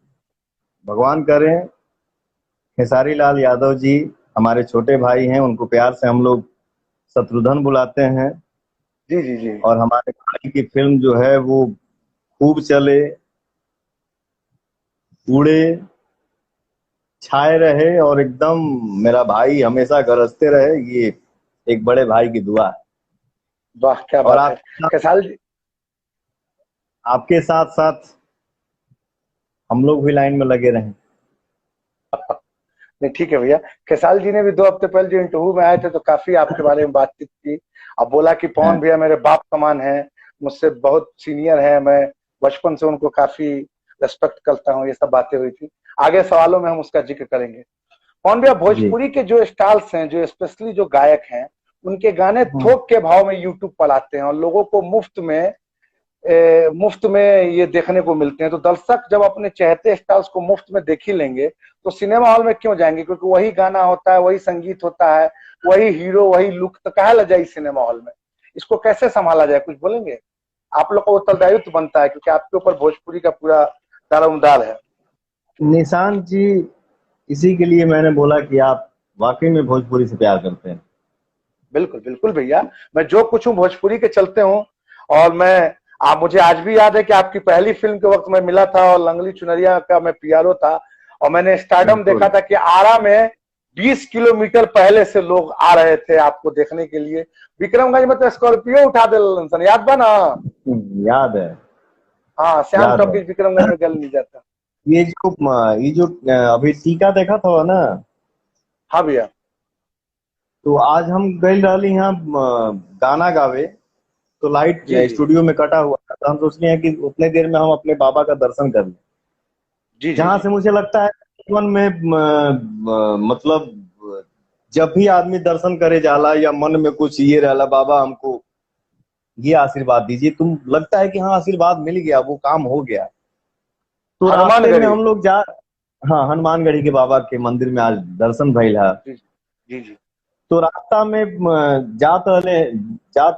भगवान करें। खेसारी लाल यादव जी हमारे छोटे भाई हैं, उनको प्यार से हम लोग शत्रुघ्न बुलाते हैं। जी जी जी। और हमारे भाई की फिल्म जो है वो खूब चले, उड़े, छाए रहे और एकदम मेरा भाई हमेशा गरजते रहे, ये एक बड़े भाई की दुआ है। वाह क्या और बात है। खेसारी जी। आपके साथ साथ हम लोग भी लाइन में लगे रहे। नहीं ठीक है भैया। खेसारी जी ने भी 2 हफ्ते पहले जो इंटरव्यू में आए थे तो काफी आपके बारे में बातचीत की। अब बोला कि पवन भैया मेरे बाप समान है, मुझसे बहुत सीनियर है, मैं बचपन से उनको काफी रेस्पेक्ट करता हूँ, ये सब बातें हुई थी। आगे सवालों में हम उसका जिक्र करेंगे। पवन भैया जी। भोजपुरी के जो स्टार्स हैं, जो स्पेशली जो गायक हैं, उनके गाने थोक के भाव में यूट्यूब पर आते हैं और लोगों को मुफ्त में ये देखने को मिलते हैं। तो दर्शक जब अपने चहेते स्टार्स को मुफ्त में देख ही लेंगे तो सिनेमा हॉल में क्यों जाएंगे? क्योंकि वही गाना होता है, वही संगीत होता है, वही हीरो, वही लुक, तो कहा ला जाए सिनेमा हॉल में? इसको कैसे संभाला जाए, कुछ बोलेंगे? आप लोग को उत्तरदायित्व बनता है क्योंकि आपके ऊपर भोजपुरी का पूरा दारोमदार है। निशांत जी, इसी के लिए मैंने बोला कि आप वाकई में भोजपुरी से प्यार करते हैं। बिल्कुल बिल्कुल भैया, मैं जो कुछ हूँ भोजपुरी के चलते हूँ। और मैं, आप, मुझे आज भी याद है कि आपकी पहली फिल्म के वक्त मैं मिला था और लंगली चुनरिया का मैं पीआरओ था, और मैंने स्टारडम देखा बिल्कुल। था कि आरा में 20 किलोमीटर पहले से लोग आ रहे थे आपको देखने के लिए। विक्रमगंज में तो स्कॉर्पियो उठा दे सन, याद बा ना? याद है। हाँ, श्याम याद है। टॉकीज विक्रमगंज में गल नहीं जाता। ये जो अभी टीका देखा था ना, हाँ भैया। तो आज हम गए रही यहाँ गाना गावे, तो लाइट जी जी स्टूडियो में कटा हुआ था, तो हम सोच रहे हैं कि उतने देर में हम अपने बाबा का दर्शन कर लें। जी जी जहां जी। से मुझे लगता है जीवन में मतलब जब भी आदमी दर्शन करे जाला या मन में कुछ ये रहला, बाबा हमको ये आशीर्वाद दीजिए, तुम लगता है कि हाँ आशीर्वाद मिल गया, वो काम हो गया। तो रास्ते में हनुमानगढ़ी। हम लोग जा, हाँ हनुमानगढ़ी के बाबा के मंदिर में आज दर्शन भइल है। जी जी जी। तो रास्ता में जात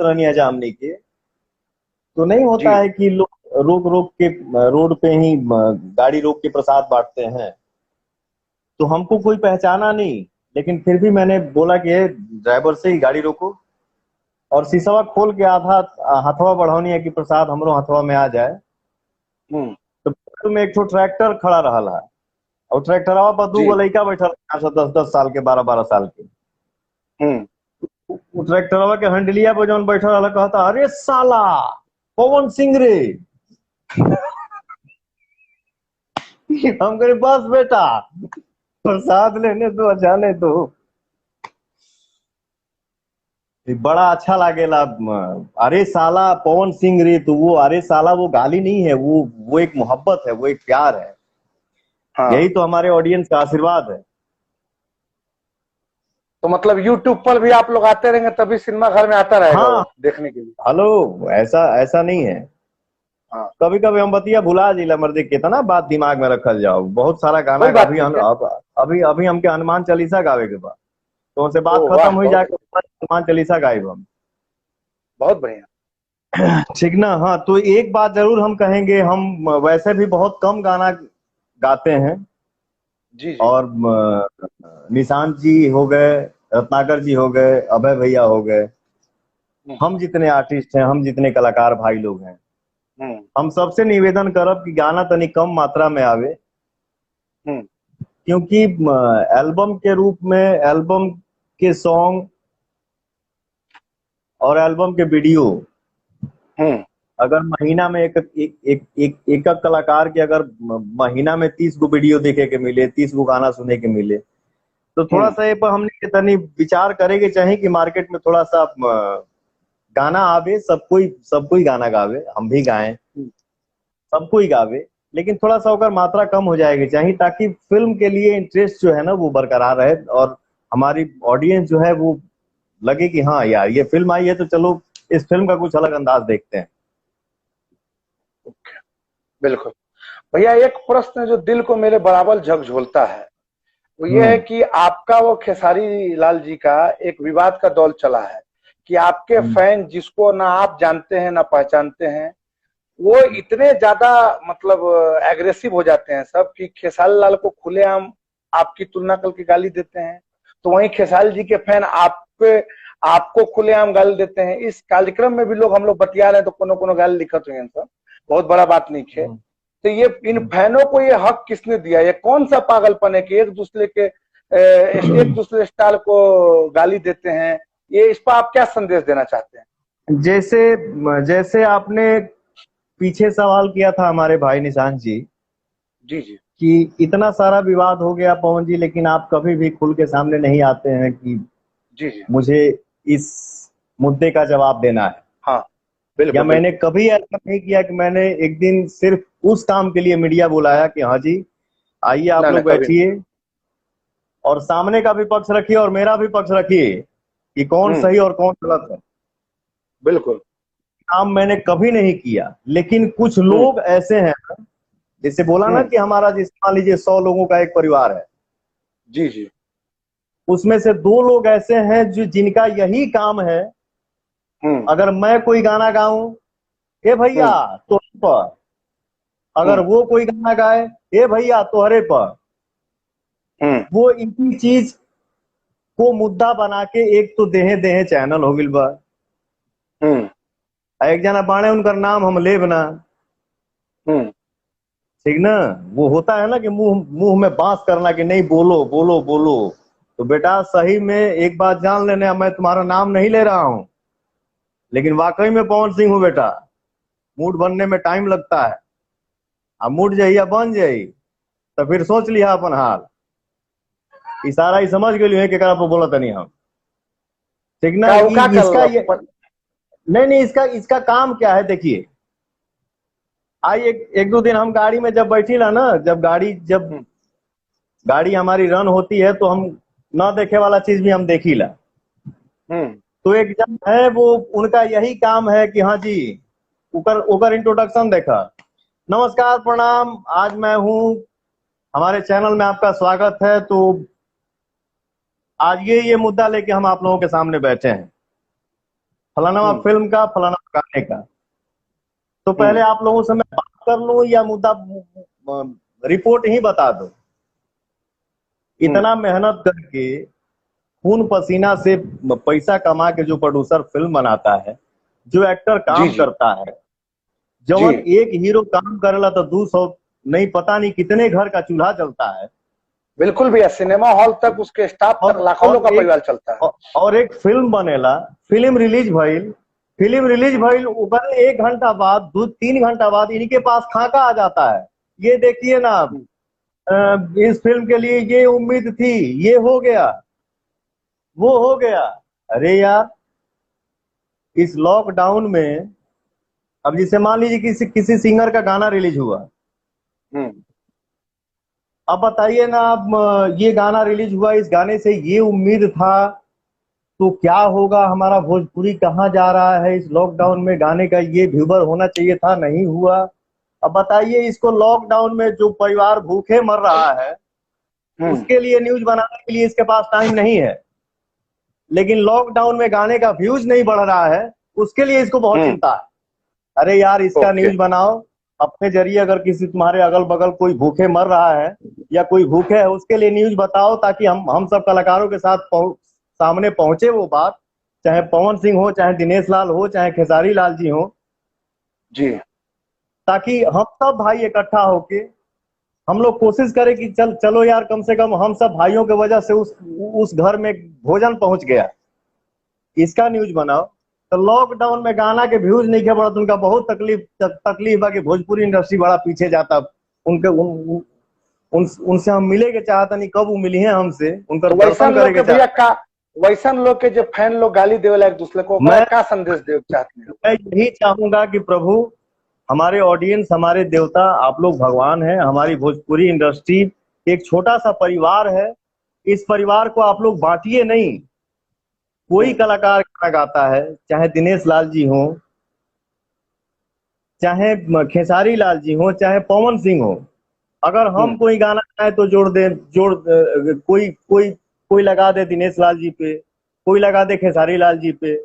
रहनी है हमनी के, तो नहीं होता जी है कि लोग रोक रोक के रोड पे ही गाड़ी रोक के प्रसाद बांटते हैं। तो हमको कोई पहचाना नहीं, लेकिन फिर भी मैंने बोला कि ड्राइवर से ही गाड़ी रोको, और शीशवा खोल के आधा हथवा बढ़ौनी है कि प्रसाद हमरो हथवा में आ जाए। हम्म। तो बगल में एक ठो ट्रैक्टर खड़ा रहा है, और ट्रैक्टरवा पर दू जी। गो लड़का बैठल, 10-10 साल के, 12-12 साल के। हम्म। वो ट्रैक्टरवा के हंडलिया पर जौन बैठल रहा, कहता अरे साला पवन सिंह रे। हम कहे बस बेटा, प्रसाद लेने दो, जाने दो। बड़ा अच्छा लागेला। अरे साला पवन सिंह रे, तो वो अरे साला वो गाली नहीं है, वो एक मोहब्बत है, वो एक प्यार है। हाँ, यही तो हमारे ऑडियंस का आशीर्वाद है। तो मतलब यूट्यूब पर भी आप लोग आते रहेंगे तभी सिनेमा घर में आता रहेगा हाँ। वो देखने के लिए? हेलो, ऐसा ऐसा नहीं है। हाँ, कभी कभी हम बतिया भुला जिला मर्दे, कितना बात दिमाग में रखल जाओ, बहुत सारा गाना कोई का बात अभी नहीं भैया। अभी अभी हमके हनुमान चालीसा गावे के बाद, तो उनसे बात ओ खत्म वाह, हुई बहुत जाके अच्छा, हनुमान चालीसा गायब हम। बहुत बढ़िया। ठीक ना? हाँ, तो एक बात जरूर हम कहेंगे, हम वैसे भी बहुत कम गाना गाते हैं। जी जी। और निशांत जी हो गए, रत्नाकर जी हो गए, अभय भैया हो गए, हम्म हम जितने आर्टिस्ट हैं, हम जितने कलाकार भाई लोग हैं, हम्म। हम सबसे निवेदन करब कि गाना तनी कम मात्रा में आवे, हम्म क्योंकि एल्बम के रूप में एल्बम के सॉन्ग और एल्बम के वीडियो हम्म अगर महीना में एक कलाकार के अगर महीना में 30 गो वीडियो देखे के मिले, 30 गो गाना सुने के मिले, तो थोड़ा हम्म सा ये पर हमने तनी विचार करेंगे चाहिए कि मार्केट में थोड़ा सा गाना आवे, सब कोई गाना गावे, हम भी गाएं, हम्म, सब कोई गावे, लेकिन थोड़ा सा अगर मात्रा कम हो जाएगी चाहिए, ताकि फिल्म के लिए इंटरेस्ट जो है ना वो बरकरार रहे और हमारी ऑडियंस जो है वो लगे कि हाँ यार ये फिल्म आई है तो चलो इस फिल्म का कुछ अलग अंदाज देखते हैं। बिल्कुल। भैया एक प्रश्न जो दिल को मेरे बराबर झकझोलता है वो ये है हम्म कि आपका वो खेसारी लाल जी का एक विवाद का दौर चला है कि आपके हम्म फैन जिसको ना आप जानते हैं ना पहचानते हैं वो इतने ज्यादा मतलब एग्रेसिव हो जाते हैं सब कि खेसारी लाल को खुलेआम आपकी तुलना करके गाली देते हैं, तो वहीं खेसारी जी के फैन आप पे आपको खुलेआम गाली देते हैं। इस कार्यक्रम में भी लोग हम लोग बतिया रहे हैं तो कोनो कोनो गाली दिक्कत हुई है, सब बहुत बड़ा बात नहीं है। हम्म तो ये इन हम्म। फैनों को ये हक किसने दिया? ये कौन सा पागलपन है कि एक दूसरे स्टार को गाली देते हैं? ये इस पर आप क्या संदेश देना चाहते हैं? जैसे जैसे आपने पीछे सवाल किया था हमारे भाई निशांत जी जी जी कि इतना सारा विवाद हो गया पवन जी, लेकिन आप कभी भी खुल के सामने नहीं आते हैं कि जी जी। मुझे इस मुद्दे का जवाब देना है। हाँ या बिल्कुल मैंने बिल्कुल। कभी ऐसा नहीं किया कि मैंने एक दिन सिर्फ उस काम के लिए मीडिया बुलाया कि हाँ जी आइए आप ना ना लोग कभी नहीं। बैठिए और सामने का भी पक्ष रखिए और मेरा भी पक्ष रखिए कि कौन सही और कौन गलत है। बिल्कुल। काम मैंने कभी नहीं किया, लेकिन कुछ हम्म लोग ऐसे हैं, जैसे बोला ना हम्म। कि हमारा जिस मान लीजिए 100 लोगों का एक परिवार है, जी जी। उसमें से 2 लोग ऐसे हैं जो जिनका यही काम है, हम्म अगर मैं कोई गाना गाऊं ए भैया हम्म तो पर, अगर हम्म वो कोई गाना गाए ए भैया तोहरे पर, हम्म वो इसी चीज को मुद्दा बना के एक तो देहे देहे चैनल हो गिल बा। हम्म एक जना बाणे उनकर नाम हम लेब ना, हम्म ठीक ना। वो होता है ना कि मुंह मुंह में बांस करना कि नहीं बोलो बोलो बोलो। तो बेटा सही में एक बात जान लेने, मैं तुम्हारा नाम नहीं ले रहा हूं, लेकिन वाकई में पवन सिंह हूं बेटा। मूड बनने में टाइम लगता है, अब मूड जहिया बन जाई तो फिर सोच लिया अपन हाल, इशारा ही समझ गए है केकरा पर बोला तनी हम, ठीक ना। का इसका कर ये नहीं नहीं, इसका इसका काम क्या है देखिए। आई एक दो दिन हम गाड़ी में जब बैठी ला ना, जब हम्म गाड़ी हमारी रन होती है तो हम ना देखे वाला चीज भी हम देखी ला। हम्म तो एक जन है वो, उनका यही काम है कि हाँ जी उकर उकर इंट्रोडक्शन देखा, नमस्कार प्रणाम आज मैं हूँ, हमारे चैनल में आपका स्वागत है। तो आज ये मुद्दा लेके हम आप लोगों के सामने बैठे हैं, फलाना हम्म फिल्म का फलाना गाने का। तो पहले हम्म आप लोगों से मैं बात कर लूं या मुद्दा रिपोर्ट ही बता दो। हम्म। इतना मेहनत करके खून पसीना से पैसा कमा के जो प्रोड्यूसर फिल्म बनाता है, जो एक्टर जी काम जी करता है, जी। जवन एक हीरो काम करेला तो 200 नहीं पता नहीं कितने घर का चूल्हा जलता है। बिल्कुल भैया, सिनेमा हॉल तक उसके स्टाफ तक लाखों लोग का परिवार चलता है। और एक फिल्म बनेला, फिल्म रिलीज भइल ओकर 1 घंटा बाद 2-3 घंटा बाद इनके पास खाका आ जाता है, ये देखिए ना हम्म इस फिल्म के लिए ये उम्मीद थी, ये हो गया वो हो गया। अरे यार इस लॉकडाउन में, अब जिसे मान लीजिए किसी किसी सिंगर का गाना रिलीज हुआ, हम्म अब बताइए ना अब ये गाना रिलीज हुआ, इस गाने से ये उम्मीद था, तो क्या होगा हमारा भोजपुरी कहाँ जा रहा है इस लॉकडाउन में, गाने का ये व्यूवर होना चाहिए था नहीं हुआ। अब बताइए इसको लॉकडाउन में जो परिवार भूखे मर रहा है हम्म। उसके लिए न्यूज बनाने के लिए इसके पास टाइम नहीं है, लेकिन लॉकडाउन में गाने का व्यूज नहीं बढ़ रहा है उसके लिए इसको बहुत हम्म। चिंता है। अरे यार इसका ओके। न्यूज बनाओ, अपने जरिए अगर किसी तुम्हारे अगल बगल कोई भूखे मर रहा है या कोई भूखे है उसके लिए न्यूज बताओ, ताकि हम सब कलाकारों के साथ सामने पहुंचे वो बात, चाहे पवन सिंह हो, चाहे दिनेश लाल हो, चाहे खेसारी लाल जी हो। जी ताकि हम सब भाई इकट्ठा होके हम लोग कोशिश करें कि चलो यार, कम से कम हम सब भाइयों की वजह से उस घर में भोजन पहुंच गया, इसका न्यूज बनाओ। तो लॉकडाउन में गाना के व्यूज नहीं खबर, उनका बहुत तकलीफ है कि भोजपुरी इंडस्ट्री बड़ा पीछे जाता। उनके उनसे हम मिले के चाहता नहीं, कब वो मिली है हमसे, उनका दर्शन करे के भैया का वैसन लोग के जो फैन लोग गाली देवेला एक दूसरे को, मैं क्या संदेश दे चाहते हैं? मैं यही चाहूंगा कि प्रभु, हमारे ऑडियंस, हमारे देवता, आप लोग भगवान हैं। हमारी भोजपुरी इंडस्ट्री एक छोटा सा परिवार है, इस परिवार को आप लोग बांटिए नहीं। कोई कलाकार गाना गाता है, चाहे दिनेश लाल जी हो, चाहे खेसारी लाल जी हो, चाहे पवन सिंह हो, अगर हम कोई गाना गाए तो कोई लगा दे दिनेश लाल जी पे, कोई लगा दे खेसारी लाल जी पे,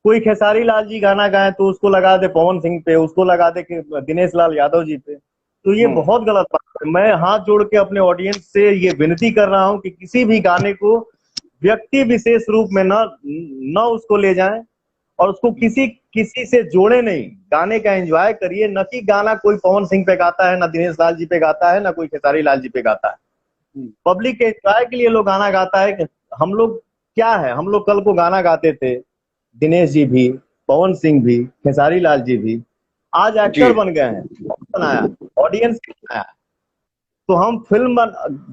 कोई खेसारी लाल जी गाना गाए तो उसको लगा दे पवन सिंह पे, उसको लगा दे दिनेश लाल यादव जी पे। तो ये बहुत गलत बात है। मैं हाथ जोड़ के अपने ऑडियंस से ये विनती कर रहा हूं कि किसी भी गाने को व्यक्ति विशेष रूप में न उसको ले जाएं और उसको किसी से जोड़े नहीं। गाने का एंजॉय करिए, न कि गाना कोई पवन सिंह पे गाता है, ना दिनेश लाल जी पे गाता है, ना कोई खेसारी लाल जी पे गाता है। पब्लिक के एंजॉय के लिए लोग गाना गाता है। हम लोग क्या है, हम लोग कल को गाना गाते थे, दिनेश जी भी, पवन सिंह भी, खेसारी लाल जी भी, आज एक्टर बन गए हैं। बनाया ऑडियंस बनाया, तो हम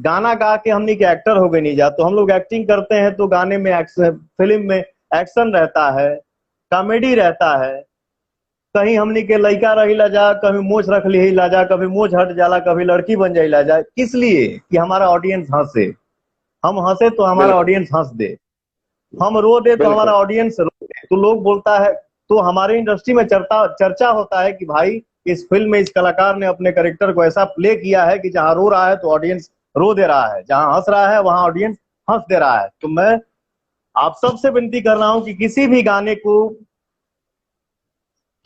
गाना गा के हमने के एक्टर हो गए नहीं जा। तो हम लोग एक्टिंग करते हैं तो गाने में फिल्म में एक्शन रहता है, कॉमेडी रहता है। कहीं हमने के लड़का रही ला जा, कभी मोछ रख ली ला जा, कभी मोछ हट जाला, कभी लड़की बन जाई ला जा। किस लिए? कि हमारा ऑडियंस हंसे। हम हंसे तो हमारा ऑडियंस हंस दे, हम रो दे तो हमारा ऑडियंस रो दे। तो लोग बोलता है, तो हमारी इंडस्ट्री में चर्चा होता है कि भाई इस फिल्म में इस कलाकार ने अपने कैरेक्टर को ऐसा प्ले किया है कि जहां रो रहा है तो ऑडियंस रो दे रहा है, जहां हंस रहा है वहां ऑडियंस हंस दे रहा है। तो मैं आप सबसे विनती कर रहा हूं कि किसी भी गाने को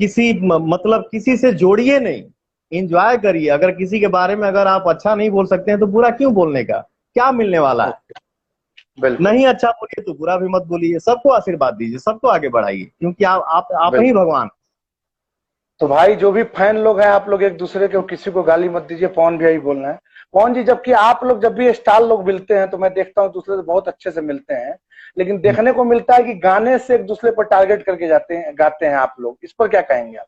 किसी से जोड़िए नहीं, एंजॉय करिए। अगर किसी के बारे में अगर आप अच्छा नहीं बोल सकते हैं तो बुरा क्यों बोलने का, क्या मिलने वाला है? नहीं अच्छा बोलिए तो बुरा भी मत बोलिए, सबको आशीर्वाद दीजिए, सबको आगे बढ़ाइए, क्योंकि आप ही भगवान। तो भाई जो भी फैन लोग हैं, आप लोग एक दूसरे के किसी को गाली मत दीजिए। पवन भैया ही बोलना है। पवन जी, जबकि आप लोग जब भी स्टार लोग मिलते हैं तो मैं देखता हूँ दूसरे से बहुत अच्छे से मिलते हैं, लेकिन देखने को मिलता है कि गाने से एक दूसरे पर टारगेट करके गाते हैं आप लोग। इस पर क्या कहेंगे आप?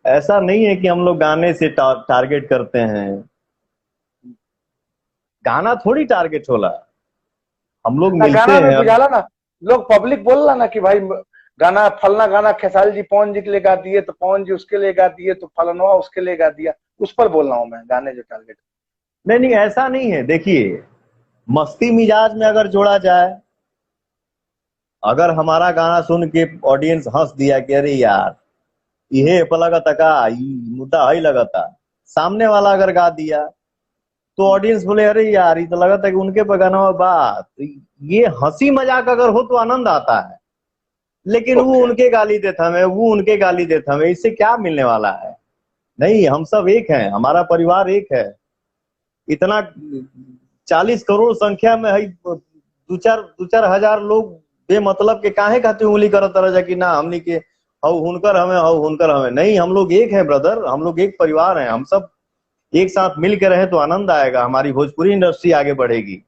ऐसा नहीं है कि हम लोग गाने से टारगेट करते हैं। गाना थोड़ी टारगेट होला, हम लोग मिलते गाना में हैं। बुझाला ना, लोग पब्लिक बोल रहा ना कि भाई गाना फलना गाना खेसारी जी पवन जी के लिए गा दिए तो पवन जी उसके लिए गा दिए, तो फलनवा उसके लिए गा दिया। उस पर बोल रहा हूँ मैं, गाने जो टारगेट। नहीं, ऐसा नहीं है। देखिए, मस्ती मिजाज में अगर जोड़ा जाए, अगर हमारा गाना सुन के ऑडियंस हंस दिया कि अरे यार ये लगता का मुद्दा है लगता, सामने वाला अगर गा दिया तो ऑडियंस बोले अरे यार ये तो लगता है कि उनके पे गाना हुआ बात। ये हंसी मजाक अगर हो तो आनंद आता है, लेकिन वो उनके गाली देता हमें, वो उनके गाली देता हमें, इससे क्या मिलने वाला है? नहीं, हम सब एक हैं, हमारा परिवार एक है। इतना 40 करोड़ संख्या में है, दो चार हजार लोग बेमतलब के काहे खातिर उंगली करत रह कि ना हमनी के हौ हुनकर हमें। नहीं, हम लोग एक हैं ब्रदर, हम लोग एक परिवार हैं। हम सब एक साथ मिल के रहे तो आनंद आएगा, हमारी भोजपुरी इंडस्ट्री आगे बढ़ेगी।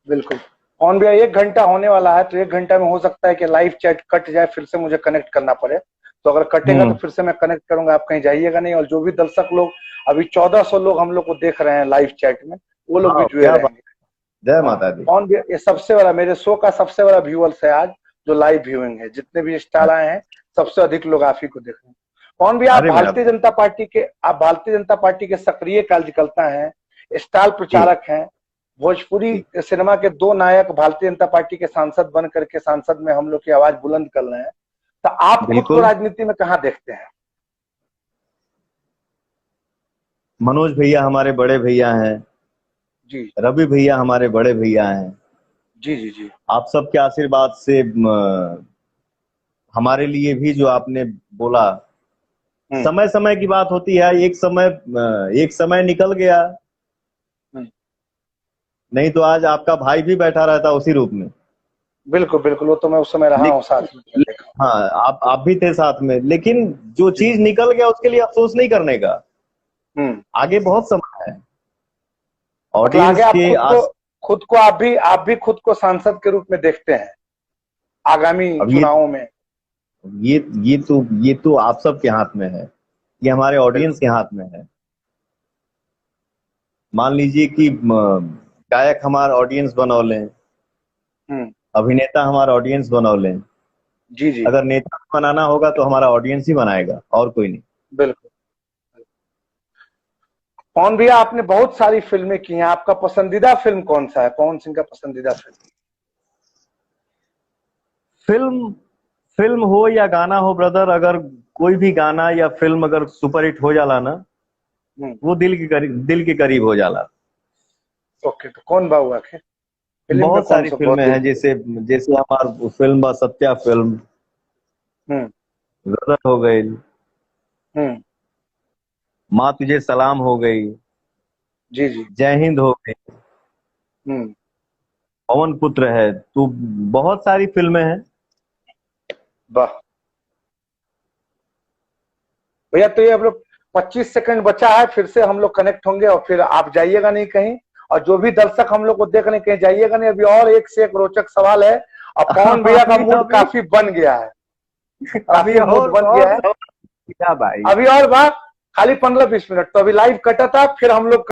बिल्कुल। ऑन भैया 1 घंटा होने वाला है, तो 1 घंटा में हो सकता है कि लाइव चैट कट जाए, फिर से मुझे कनेक्ट करना पड़े। तो अगर कटेगा तो फिर से मैं कनेक्ट करूंगा, आप कहीं जाइएगा नहीं। और जो भी दर्शक लोग, अभी 1400 लोग हम लोग को देख रहे हैं लाइव चैट में, वो लोग भी जुड़े रहेंगे। जय माता दी। ऑन भैया, ये सबसे बड़ा, मेरे शो का सबसे बड़ा व्यूअर्स है आज, जो लाइव व्यूइंग है। जितने भी स्टार आए हैं, सबसे अधिक लोग आप ही को देख रहे हैं। कौन भी आप भारतीय जनता पार्टी के सक्रिय कार्यकर्ता हैं, स्टार प्रचारक हैं। भोजपुरी सिनेमा के 2 नायक भारतीय जनता पार्टी के सांसद बन करके सांसद में हम लोग की आवाज बुलंद कर रहे हैं। तो आप खुद को राजनीति में कहाँ देखते हैं? मनोज भैया हमारे बड़े भैया हैं जी, रवि भैया हमारे बड़े भैया हैं। जी जी जी, आप सबके आशीर्वाद से हमारे लिए भी जो आपने बोला, समय समय की बात होती है। एक समय निकल गया, नहीं तो आज आपका भाई भी बैठा रहता उसी रूप में। बिल्कुल बिल्कुल, वो तो मैं उस समय रहा हूँ साथ में। हाँ, आप भी थे साथ में, लेकिन जो चीज निकल गया उसके लिए अफसोस नहीं करने का। आगे बहुत समय है मतलब आगे ऑडियंस आप के आस। आप भी खुद को सांसद के रूप में देखते हैं आगामी अब चुनावों में? ये तो आप सब के हाथ में है, ये हमारे ऑडियंस के हाथ में है। मान लीजिए कि गायक हमारा ऑडियंस बनौले, हम्म। अभिनेता हमारा ऑडियंस बनौले। जी जी। अगर नेता बनाना होगा तो हमारा ऑडियंस ही बनाएगा, और कोई नहीं। बिल्कुल। पवन भैया, आपने बहुत सारी फिल्में की हैं, आपका पसंदीदा फिल्म कौन सा है? पवन सिंह का पसंदीदा फिल्म? फिल्म फिल्म हो या गाना हो ब्रदर, अगर कोई भी गाना या फिल्म अगर सुपरहिट हो जाला ना, वो दिल के करीब हो जाला। ओके, तो कौन बाबू आखिर फिल्म में बहुत कौन सारी सा बहुत फिल्में दिल? हैं, जैसे जैसे हमार फिल्म बा सत्या फिल्म, हम्म। गदर हो गई, हम्म। माँ तुझे सलाम हो गई, जी जी। जय हिंद हो गई, हम्म। पवन पुत्र है, तो बहुत सारी फिल्में हैं। वाह भैया, तो ये हम लोग 25 सेकंड बचा है, फिर से हम लोग कनेक्ट होंगे और फिर आप जाइएगा नहीं कहीं, और जो भी दर्शक हम लोग को देख रहे हैं कहीं जाइएगा नहीं, अभी और एक से एक रोचक सवाल है। और पवन भैया का अभी मूड अभी काफी बन गया है, अभी काफी मूड बन गया है। और क्या भाई। अभी और बात, खाली 15-20 मिनट, तो अभी लाइव कटा था, फिर हम लोग